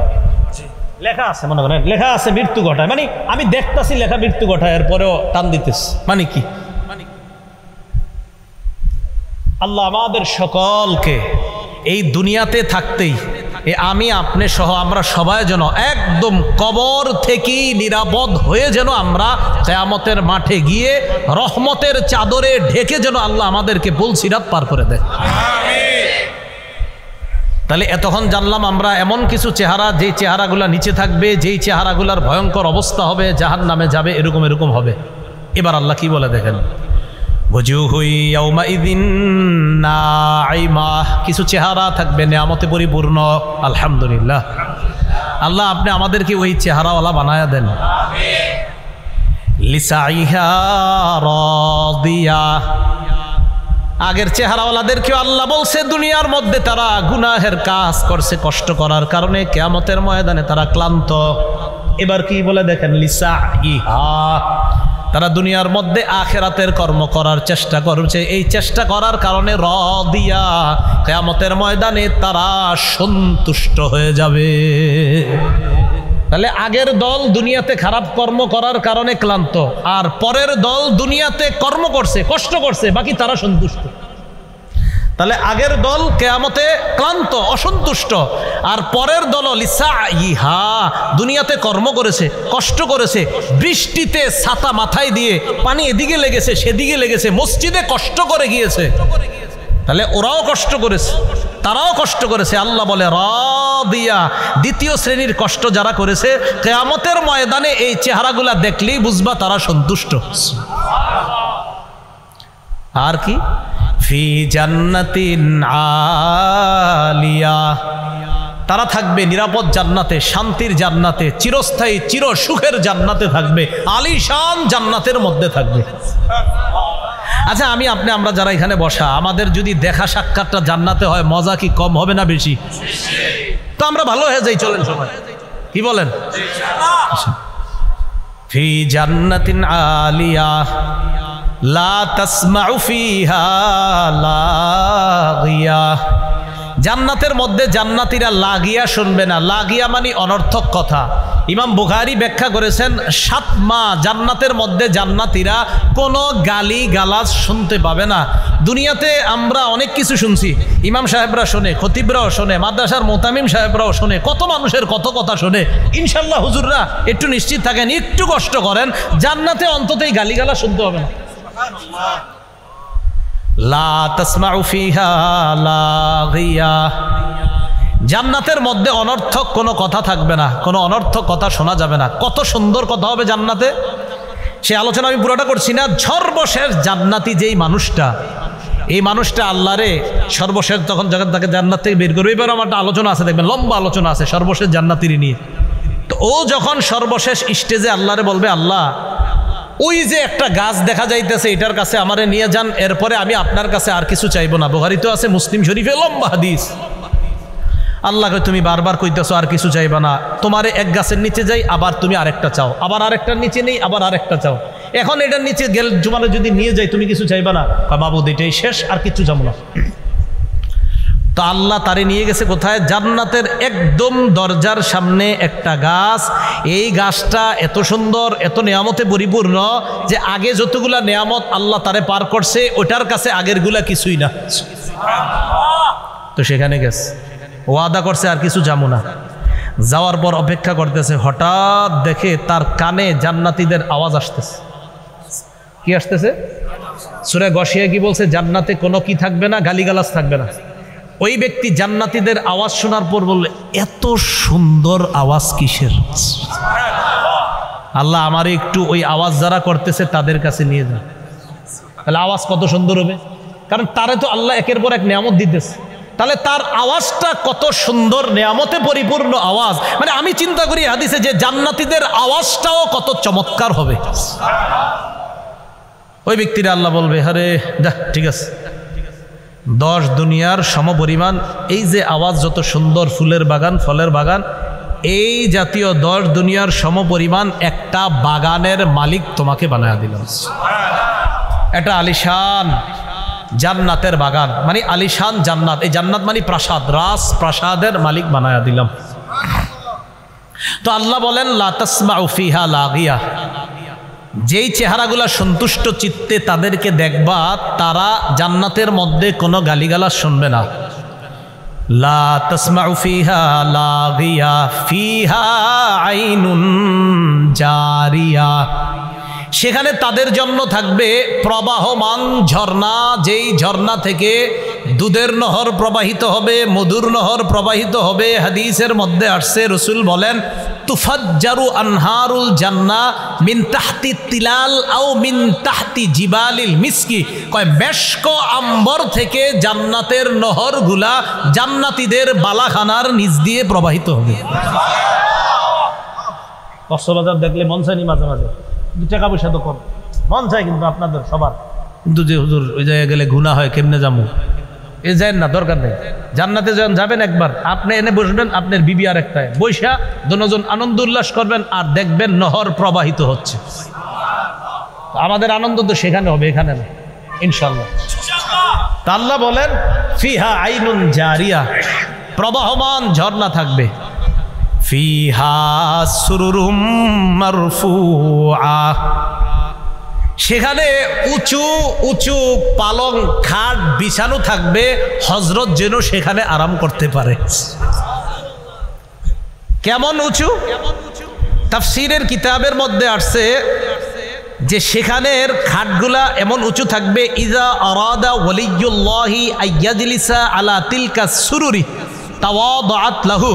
লেখা আছে, মনে করেন লেখা আছে মৃত্যু ঘটায়, মানে আমি দেখতাছি লেখা মৃত্যু ঘটায়, এরপরেও টান দিতেছি, মানে কি? আল্লাহ আমাদের সকলকে এই দুনিয়াতে থাকতেই আমি আপনি সহ আমরা সবাই যেন একদম কবর থেকেই নিরাপদ হয়ে যেন আমরা কিয়ামতের মাঠে গিয়ে রহমতের চাদরে ঢেকে যেন আল্লাহ আমাদেরকে পুলসিরাত পার করে দেয়। তাহলে এতক্ষণ জানলাম আমরা এমন কিছু চেহারা, যেই চেহারাগুলা নিচে থাকবে, যেই চেহারাগুলার ভয়ঙ্কর অবস্থা হবে, জাহান্নামে যাবে, এরকম এরকম হবে। এবার আল্লাহ কি বলে দেখেন, কিছু চেহারা থাকবে নেয়ামতে পরিপূর্ণ। আলহামদুলিল্লাহ, আল্লাহ আপনি আমাদেরকে ওই চেহারাওয়ালা বানায়া দেন। লিসাইহা রাদিয়া, আগের চেহারাওয়ালাদেরকেও আল্লাহ বলছে দুনিয়ার মধ্যে তারা গুনাহের কাজ করছে, কষ্ট করার কারণে কিয়ামতের ময়দানে তারা ক্লান্ত। এবার কি বলে দেখেন, লিসাইহা, তারা দুনিয়ার মধ্যে আখিরাতের কর্ম করার চেষ্টা করছে, এই চেষ্টা করার কারণে রাদিয়া, কিয়ামতের ময়দানে তারা সন্তুষ্ট হয়ে যাবে। তাহলে আগের দল দুনিয়াতে খারাপ কর্ম করার কারণে ক্লান্ত, আর পরের দল দুনিয়াতে কর্ম করছে, কষ্ট করছে, বাকি তারা সন্তুষ্ট। তাহলে আগের দল কিয়ামতে ক্লান্ত, অসন্তুষ্ট, আর পরের দল লিসাইহা, দুনিয়াতে কর্ম করেছে, কষ্ট করেছে, বৃষ্টিতে ছাতা মাথায় দিয়ে পানি এদিকে লেগেছে সেদিকে লেগেছে, মসজিদে কষ্ট করে গিয়েছে। তাহলে ওরাও কষ্ট করেছে, তারাও কষ্ট করেছে। আল্লাহ বলে রাদিয়া, দ্বিতীয় শ্রেণীর কষ্ট যারা করেছে, কিয়ামতের ময়দানে এই চেহারাগুলা দেখলেই বুঝবা তারা সন্তুষ্ট। আর কি, ফি জান্নাতিন আলিয়া, তারা থাকবে নিরাপদ জান্নাতে, শান্তির জান্নাতে, চিরস্থায়ী চির সুখের জান্নাতে থাকবে, আলিশান জান্নাতের মধ্যে থাকবে। আচ্ছা আমি আপনি আমরা যারা এখানে বসা, আমাদের যদি দেখা সাক্ষাৎটা জান্নাতে হয়, মজা কি কম হবে না বেশি? তো আমরা ভালো হয়ে যাই, চলেন সবাই, কি বলেন? ফি জান্নাতিন আলিয়া লা তাসমাউ ফিহা লাগিয়া, জান্নাতের মধ্যে জান্নাতীরা লাগিয়া শুনবে না। লাগিয়া মানে অনর্থক কথা। ইমাম বুখারী ব্যাখ্যা করেছেন 7 মাস জান্নাতের মধ্যে জান্নাতীরা কোনো গালি গালাজ শুনতে পাবে না। দুনিয়াতে আমরা অনেক কিছু শুনছি, ইমাম সাহেবরা শোনে, খতিবরাও শোনে, মাদ্রাসার মোতামিম সাহেবরাও শোনে, কত মানুষের কত কথা শোনে। ইনশাল্লাহ হুজুররা একটু নিশ্চিত থাকেন, একটু কষ্ট করেন, জান্নাতে অন্ততই গালিগালা শুনতে হবে না। লা তাসমাউ ফিহা লাগিয়া, জান্নাতের মধ্যে অনর্থক কোনো কথা থাকবে না, কোনো অনর্থক কথা শোনা যাবে না। কত সুন্দর কথা হবে জান্নাতে, সে আলোচনা আমি পুরোটা করছি না। সর্বশেষ জান্নাতি যেই মানুষটা, এই মানুষটা আল্লাহরে সর্বশেষ তখন যখন তাকে জান্নাত থেকে বের করবে, এবার আমার একটা আলোচনা আছে, দেখবেন লম্বা আলোচনা আছে সর্বশেষ জান্নাতির নিয়ে। তো ও যখন সর্বশেষ স্টেজে আল্লাহরে বলবে, আল্লাহ ওই যে একটা গাছ দেখা যাইতেছে, এটার কাছে আমারে নিয়ে যান, এরপরে আমি আপনার কাছে আর কিছু চাইবো না। বুখারী তো আছে, মুসলিম শরীফে লম্বা হাদিস। আল্লাহকে তুমি বারবার কইতেছো আর কিছু চাইবা না, তোমারে এক গাছের নিচে যাই, আবার তুমি আরেকটা চাও, আবার আরেকটার নিচে নেই, আবার আরেকটা চাও। এখন এটার নিচে গেল জুমারে যদি নিয়ে যাই, তুমি কিছু চাইবা না? বাবুদ এটাই শেষ, আর কিছু চাবো না। তো আল্লাহ তারে নিয়ে গেছে কোথায়? জান্নাতের একদম দরজার সামনে একটা গাছ। এই গাছটা এত সুন্দর, এত নেয়ামতে পরিপূর্ণ যে আগে যতগুলা নেয়ামত আল্লাহ তারে পার করছে, ওটার কাছে আগেরগুলা কিছুই না। তো সেখানে গেছে, ওয়াদা করছে আর কিছু যাবো না। যাওয়ার পর অপেক্ষা করতেছে, হঠাৎ দেখে তার কানে জান্নাতীদের আওয়াজ আসতেছে। কি আসতেছে? সূরা গশিয়া কি বলছে? জান্নাতে কোনো কি থাকবে না, গালিগালাজ থাকবে না। ওই ব্যক্তি জান্নাতীদের আওয়াজ শোনার পর বলল, এত সুন্দর আওয়াজ কিসের? আল্লাহ আমার একটু ওই আওয়াজ যারা করতেছে তাদের কাছে নিয়ে যান। তাহলে আওয়াজ কত সুন্দর হবে, কারণ তারে তো আল্লাহ একের পর এক নিয়ামত দিতেছে, তাহলে তার আওয়াজটা কত সুন্দর, নিয়ামতে পরিপূর্ণ আওয়াজ। মানে আমি চিন্তা করি হাদিসে যে জান্নাতীদের আওয়াজটাও কত চমৎকার হবে। ওই ব্যক্তিরা আল্লাহ বলবে, আরে দেখ ঠিক আছে, 10 দুনিয়ার সমপরিমাণ এই যে আওয়াজ, যত সুন্দর ফুলের বাগান, ফলের বাগান, এই জাতীয় 10 দুনিয়ার সমপরিমাণ একটা বাগানের মালিক তোমাকে বানায়া দিলাম। এটা আলিশান জান্নাতের বাগান, মানে আলিশান জান্নাত। এই জান্নাত মানে প্রাসাদ, রাজ প্রাসাদের মালিক বানায়া দিলাম। তো আল্লাহ বলেন লা তাসমাউ ফিহা লাগিয়া, যেই চেহারাগুলা সন্তুষ্ট চিত্তে তাদেরকে দেখবা, তারা জান্নাতের মধ্যে কোনো গালিগালাজ শুনবে না। লা তাসমাউ ফিহা লাগিয়া ফিহা আইনুন জারিয়া, সেখানে তাদের জন্য থাকবে প্রবাহমান ঝর্ণা, যেই ঝর্ণা থেকে দুধের নহর প্রবাহিত হবে, মধুর নহর প্রবাহিত হবে। হাদিসের মধ্যে আসছে, রাসূল বলেন তুফাজ্জারু আনহারুল জান্নাহ মিন তাহতি তিলাল আও মিন তাহতি জিবালিল মিসকি, কয় মেশক আম্বর থেকে জান্নাতের নহরগুলা জান্নাতীদের বালাখানার নিচ দিয়ে প্রবাহিত হবে। কক্সবাজার দেখলে মন চায়নি মাঝে মাঝে, টাকা পয়সা তো কম, মন চায় কিন্তু আপনাদের সবার, কিন্তু যে হুজুর ওই জায়গায় গেলে গুনাহ হয়, কেমনে যাবো, এ যায় না, দরকার নেই। জান্নাতে যখন যাবেন একবার, আপনি এনে বসবেন, আপনার বিবি আর একটায় বৈশা, দুজন আনন্দ উল্লাস করবেন আর দেখবেন নহর প্রবাহিত হচ্ছে। আমাদের আনন্দ তো সেখানে হবে, এখানে না, ইনশাআল্লাহ। তা আল্লাহ বলেন ফিহা আইনুন জারিয়া, প্রবাহমান ঝর্ণা থাকবে। ফিহা সুরুরুম মারফুআ, সেখানে উঁচু উঁচু পালং খাট বিছানো থাকবে, হযরত যেন সেখানে আরাম করতে পারে। কেমন উঁচু? তাফসীরের কিতাবের মধ্যে আসছে যে সেখানের খাটগুলা এমন উঁচু থাকবে, ইজা আরাদা ওয়ালিয়ুল্লাহি আইয়াজলিসা আলা তিলকা সুরুরি তাওয়াদাআত লাহু,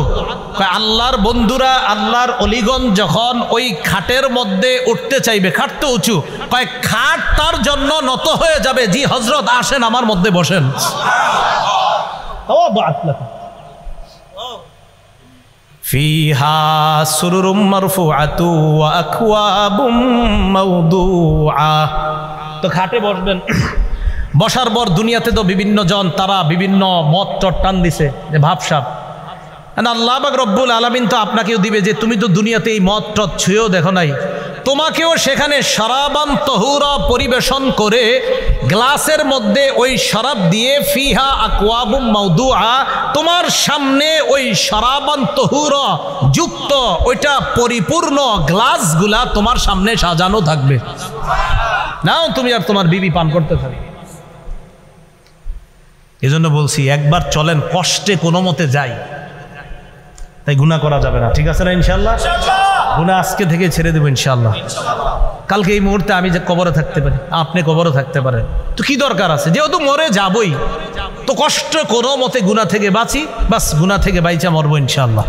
আল্লাহর বন্ধুরা, আল্লাহর অলিগণ যখন ওই খাটের মধ্যে উঠতে চাইবে, খাট তো উঁচু, কয় খাট তার জন্য নত হয়ে যাবে, জি হযরত আসেন আমার মধ্যে বসেন। তাওয়াদাআত লাহু ফিহা সুরুরুম মারফুআতু ওয়া আকওয়াবুম মাওদুআ। তো খাটে বসবেন, বসার পর দুনিয়াতে তো বিভিন্ন জন তারা বিভিন্ন মত টান দিছে যে ভাবসাব, আল্লাহ পাক রব্বুল আলামিন তো আপনাকেও দিবে যে তুমি তো দুনিয়াতে এই মদ টদ ছুঁয়েও দেখো নাই, তোমাকেও সেখানে শরাবান তহুরা পরিবেশন করে গ্লাসের মধ্যে ওই শরাব দিয়ে, ফিহা আকওয়াবুম মাওদুআ, তোমার সামনে ওই শরাবান তহুরা যুক্ত ওইটা পরিপূর্ণ গ্লাসগুলা তোমার সামনে সাজানো থাকবে। নাও তুমি আর তোমার বিবি পান করতে থাকবে। এজন্য বলছি একবার চলেন, কষ্টে কোনো মতে যাই, তাই গুনাহ করা যাবে না, ঠিক আছে না? ইনশাআল্লাহ গুনাহ আজকে থেকে ছেড়ে দেবো ইনশাআল্লাহ। কালকে এই মুহূর্তে আমি যে কবরে থাকতে পারি, আপনি কবরে থাকতে পারেন, তো কি দরকার আছে, যেহেতু মরে যাবই, তো কষ্ট কোনো মতে গুনাহ থেকে বাঁচি, বাস গুনাহ থেকে বাইচা মরবো ইনশাআল্লাহ।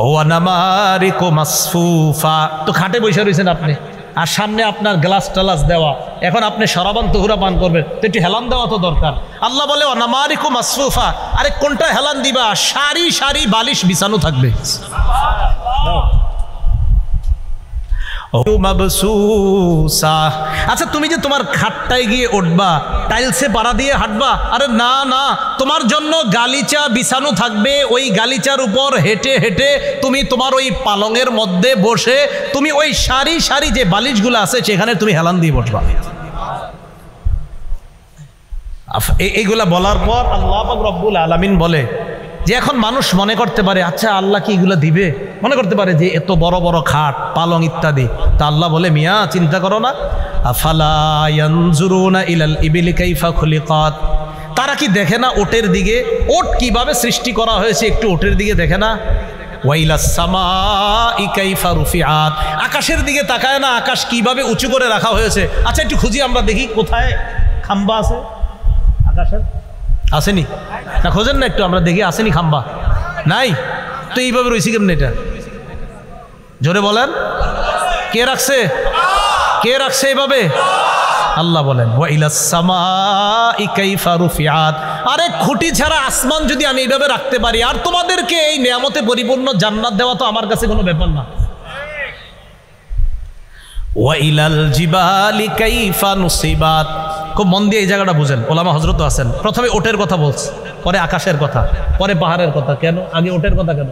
ওয়া নামারিকু মাসফুফা, তো খাটে বসে রয়েছেন আপনি, আর সামনে আপনার গ্লাস টালাস দেওয়া, এখন আপনি শরাবান তহুরা পান করবেন, তো একটু হেলান দেওয়া তো দরকার। আল্লাহ বলে নামারিকু মাসফুফা, আরে কোনটা হেলান দিবা, সারি সারি বালিশ বিছানো থাকবে। আচ্ছা তুমি যে তোমার খাটটায় গিয়ে উঠবা, টাইলসে পাড়া দিয়ে হাঁটবা, আরে না না, তোমার জন্য গালিচা বিছানো থাকবে, ওই গালিচার উপর হেঁটে হেঁটে তুমি তোমার ওই পালঙের মধ্যে বসে তুমি ওই সারি সারি যে বালিশগুলো আছে সেখানে তুমি হেলান দিয়ে বসবা। এইগুলা বলার পর আল্লাহ পাক রব্বুল আলামিন বলে যে এখন মানুষ মনে করতে পারে আচ্ছা আল্লাহ কি এগুলো দিবে, মনে করতে পারে যে এত বড় বড় খাট পালং ইত্যাদি। তা আল্লাহ বলে মিয়া চিন্তা করো না, আফালা ইয়ানজুরুনা ইলাল ইবিলি কাইফা খুলিকাত, তারা কি দেখে না ওটের দিকে, ওট কিভাবে সৃষ্টি করা হয়েছে, একটু ওটের দিকে দেখে না? ওয়াইলাস সামাই কাইফা রুফিআত, আকাশের দিকে তাকায় না, আকাশ কিভাবে উঁচু করে রাখা হয়েছে। আচ্ছা একটু খুঁজি আমরা দেখি কোথায় খাম্বা আছে আকাশের, আসেনি না? খোঁজেন না একটু, আমরা দেখি আসেনি খাম্বা, নাই তো এইভাবে রয়েছি কেমন এটা? জোরে বলেন, কে রাখছে? কে রাখছে এইভাবে? আল্লাহ বলেন ওয়া ইলাস সামাই কাইফা রুফিআত। আরে খুঁটি ছাড়া আসমান যদি আমি এইভাবে রাখতে পারি, আর তোমাদেরকে এই নিয়ামতে পরিপূর্ণ জান্নাত দেওয়া তো আমার কাছে কোনো ব্যাপার না। ওয়া ইলাল জিবালি কাইফা নুসিবাত। খুব মন দিয়ে এই জায়গাটা বুঝেন, ওলামা হযরত আছেন। প্রথমে ওটের কথা বলছে, পরে আকাশের কথা, পরে পাহাড়ের কথা। কেন আগে ওটের কথা কেন?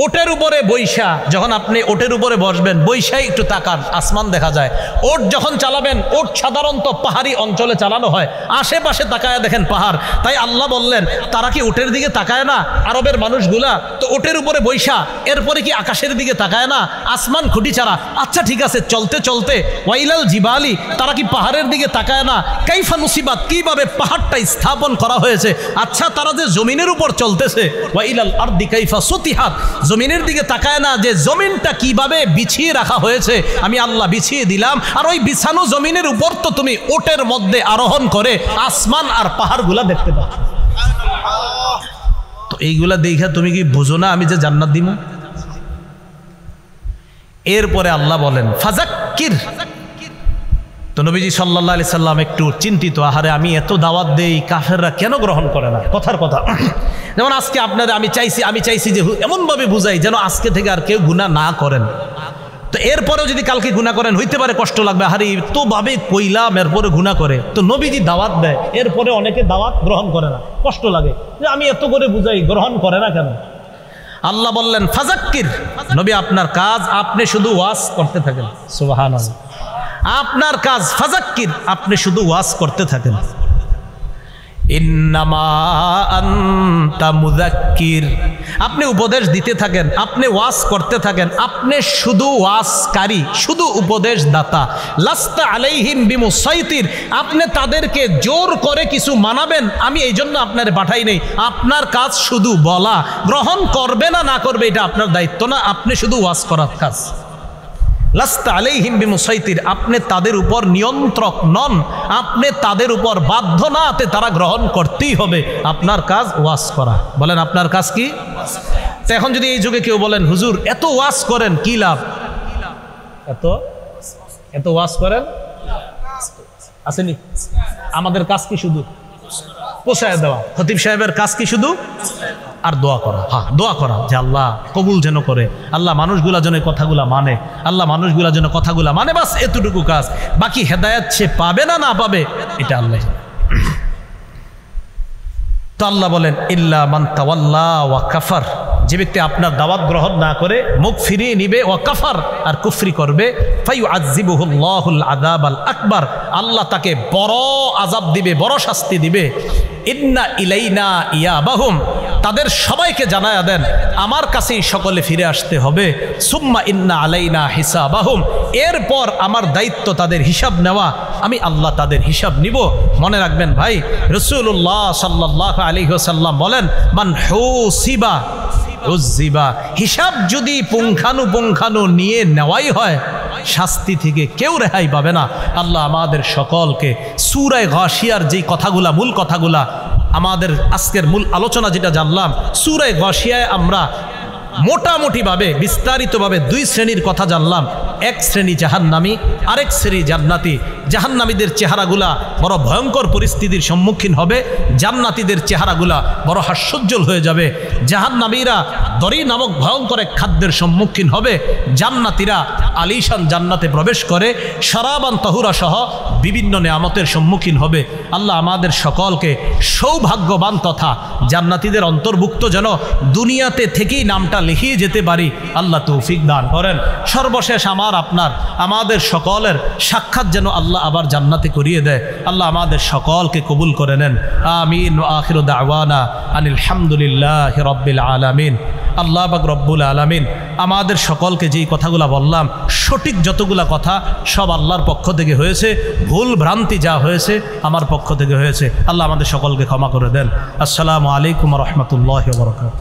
ওটের উপরে বৈশা, যখন আপনি ওটের উপরে বসবেন, বৈশাই একটু তাকান, আসমান দেখা যায়। ওট যখন চালাবেন, ওট সাধারণত পাহাড়ি অঞ্চলে চালানো হয়, আশেপাশে তাকায় দেখেন পাহাড়। তাই আল্লাহ বললেন তারা কি ওটের দিকে তাকায় না আরবের মানুষগুলা? তো ওটের উপরে বৈশা, এরপরে কি আকাশের দিকে তাকায় না? আসমান খুঁটি ছাড়া। আচ্ছা ঠিক আছে, চলতে চলতে ওয়াইলাল জিবালি, তারা কি পাহাড়ের দিকে তাকায় না? কাইফা নুসিবাত, কিভাবে পাহাড়টা স্থাপন করা হয়েছে। আচ্ছা তারা যে জমিনের উপর চলতেছে, ওয়াইলাল আরদি কাইফা সুতিহাত, জমিনের দিকে তাকায় না যে জমিনটা কিভাবে বিছিয়ে রাখা হয়েছে, আমি আল্লাহ বিছিয়ে দিলাম। আর ওই বিছানো জমিনের উপর তো তুমি ওটের মধ্যে আরোহণ করে আসমান আর পাহাড়গুলা দেখতে পাচ্ছ। তো এইগুলা দেখে তুমি কি বুঝো না আমি যে জান্নাত দিব? এরপরে আল্লাহ বলেন ফাযাক্কির। তো নবীজি সাল্লাল্লাহু আলাইহি সাল্লাম একটু চিন্তিত, আহারে আমি এত দাওয়াত দেই, কাফেররা কেন গ্রহণ করে না? কথার কথা। যেমন আজকে আপনাদের আমি চাইছি যে এমনভাবে বুঝাই যেন আজকে থেকে আর কেউ গুনাহ না করেন। তো এরপরেও যদি কালকে গুনাহ করেন, হইতে পারে কষ্ট লাগবে, আহারে তো ভাবে কইলাম এরপরে গুনাহ করে। তো নবীজি দাওয়াত দেয়, এরপরে অনেকে দাওয়াত গ্রহণ করে না, কষ্ট লাগে যে আমি এত করে বুঝাই, গ্রহণ করে না কেন? আল্লাহ বললেন ফাযাক্কির, নবী আপনার কাজ, আপনি শুধু ওয়াজ করতে থাকেন। সুবহানাল্লাহ, আপনার কাজ ফাযাক্কির, আপনি শুধু ওয়াজ করতে থাকেন। ইন্নামা আনতা মুযাক্কির, আপনি উপদেশ দিতে থাকেন, আপনি ওয়াজ করতে থাকেন, আপনি শুধু ওয়াজকারী, শুধু উপদেশ দাতা। লাস্তা আলাইহিম বিমুসাইতির, আপনি তাদেরকে জোর করে কিছু মানাবেন, আমি এই জন্য আপনার পাঠাই নেই। আপনার কাজ শুধু বলা, গ্রহণ করবে না না করবে এটা আপনার দায়িত্ব না, আপনি শুধু ওয়াজ করার কাজ। লাস্তা আলাইহিম বিমুসাইতির, আপনি তাদের উপর নিয়ন্ত্রক নন, আপনি তাদের উপর বাধ্য না, তারা গ্রহণ করতেই হবে। আপনার কাজ ওয়াজ করা। বলেন আপনার কাজ কি? তো এখন যদি এই যুগে কেউ বলেন হুজুর এত ওয়াজ করেন কি লাভ? এত ওয়াজ করেন আসেনি, আমাদের কাজ কি? শুধু পোষায় দেওয়া। খতিব সাহেবের কাজ কি? শুধু আর দোয়া করা। হ্যাঁ, দোয়া করা যে আল্লাহ কবুল যেন করে, আল্লাহ মানুষগুলা যেন কথাগুলা মানে, আল্লাহ মানুষগুলা যেন কথাগুলা মানে, বাস এতটুকু কাজ। বাকি হেদায়েত সে পাবে না না পাবে এটা আল্লাহ। তো আল্লাহ বলেন ইল্লা মান তাওয়াল্লা ওয়া কাফার, যে ব্যক্তি আপনার দাওয়াত গ্রহণ না করে মুখ ফিরিয়ে নিবে, ওয়া কাফার, আর কুফরি করবে, ফায়ুআযযিবুহুল্লাহুল আযাবাল আকবার, আল্লাহ তাকে বড় আযাব দিবে, বড় শাস্তি দিবে। ইন্না ইলাইনা ইয়াবাহুম, তাদের সবাইকে জানায়া দেন আমার কাছেই সকলে ফিরে আসতে হবে। সুম্মা ইন্না আলাইনা হিসাবাহুম, এরপর আমার দায়িত্ব তাদের হিসাব নেওয়া, আমি আল্লাহ তাদের হিসাব নিব। মনে রাখবেন ভাই, রাসূলুল্লাহ সাল্লাল্লাহু আলাইহি ওয়াসাল্লাম বলেন মান হুসিবা উযিবা, হিসাব যদি পুঙ্খানু নিয়ে নেওয়াই হয়, শাস্তি থেকে কেউ রেহাই পাবে না। আল্লাহ আমাদের সকলকে সূরা গাশিয়ার যেই কথাগুলা, মূল কথাগুলা, আমাদের আজকের মূল আলোচনা যেটা জানলাম, সূরা গাশিয়ায় আমরা মোটামুটিভাবে বিস্তারিতভাবে দুই শ্রেণীর কথা জানলাম। এক শ্রেণী জাহান্নামী, আরেক শ্রেণী জান্নাতি। জাহান্নামীদের চেহারাগুলা বড় ভয়ঙ্কর পরিস্থিতির সম্মুখীন হবে, জান্নাতীদের চেহারাগুলা বড় হাস্যোজ্জ্বল হয়ে যাবে। জাহান্নামীরা দরি নামক ভয়ঙ্কর এক খাদ্যের সম্মুখীন হবে, জান্নাতীরা আলিশান জান্নাতে প্রবেশ করে শরাবান তাহুরা সহ বিভিন্ন নেয়ামতের সম্মুখীন হবে। আল্লাহ আমাদের সকলকে সৌভাগ্যবান তথা জান্নাতীদের অন্তর্ভুক্ত যেন দুনিয়াতে থেকেই নামটা লিখিয়ে যেতে পারি, আল্লাহ তৌফিক দান করেন। সর্বশেষ আমাদের সকলের সাক্ষাৎ যেন আল্লাহ আবার জান্নাতে করিয়ে দেয়। আল্লাহ আমাদের সকলকে কবুল করে নেন। আমিন। ওয়া আখিরু দাওয়ানা আনিল হামদুলিল্লাহি রাব্বিল আলামিন। আল্লাহ পাক রব্বুল আলামিন আমাদের সকলকে যেই কথাগুলো বললাম, সঠিক যতগুলা কথা সব আল্লাহর পক্ষ থেকে হয়েছে, ভুল ভ্রান্তি যা হয়েছে আমার পক্ষ থেকে হয়েছে। আল্লাহ আমাদের সকলকে ক্ষমা করে দেন। আসসালামু আলাইকুম ওয়া রাহমাতুল্লাহি ওয়া বারাকাতুহু।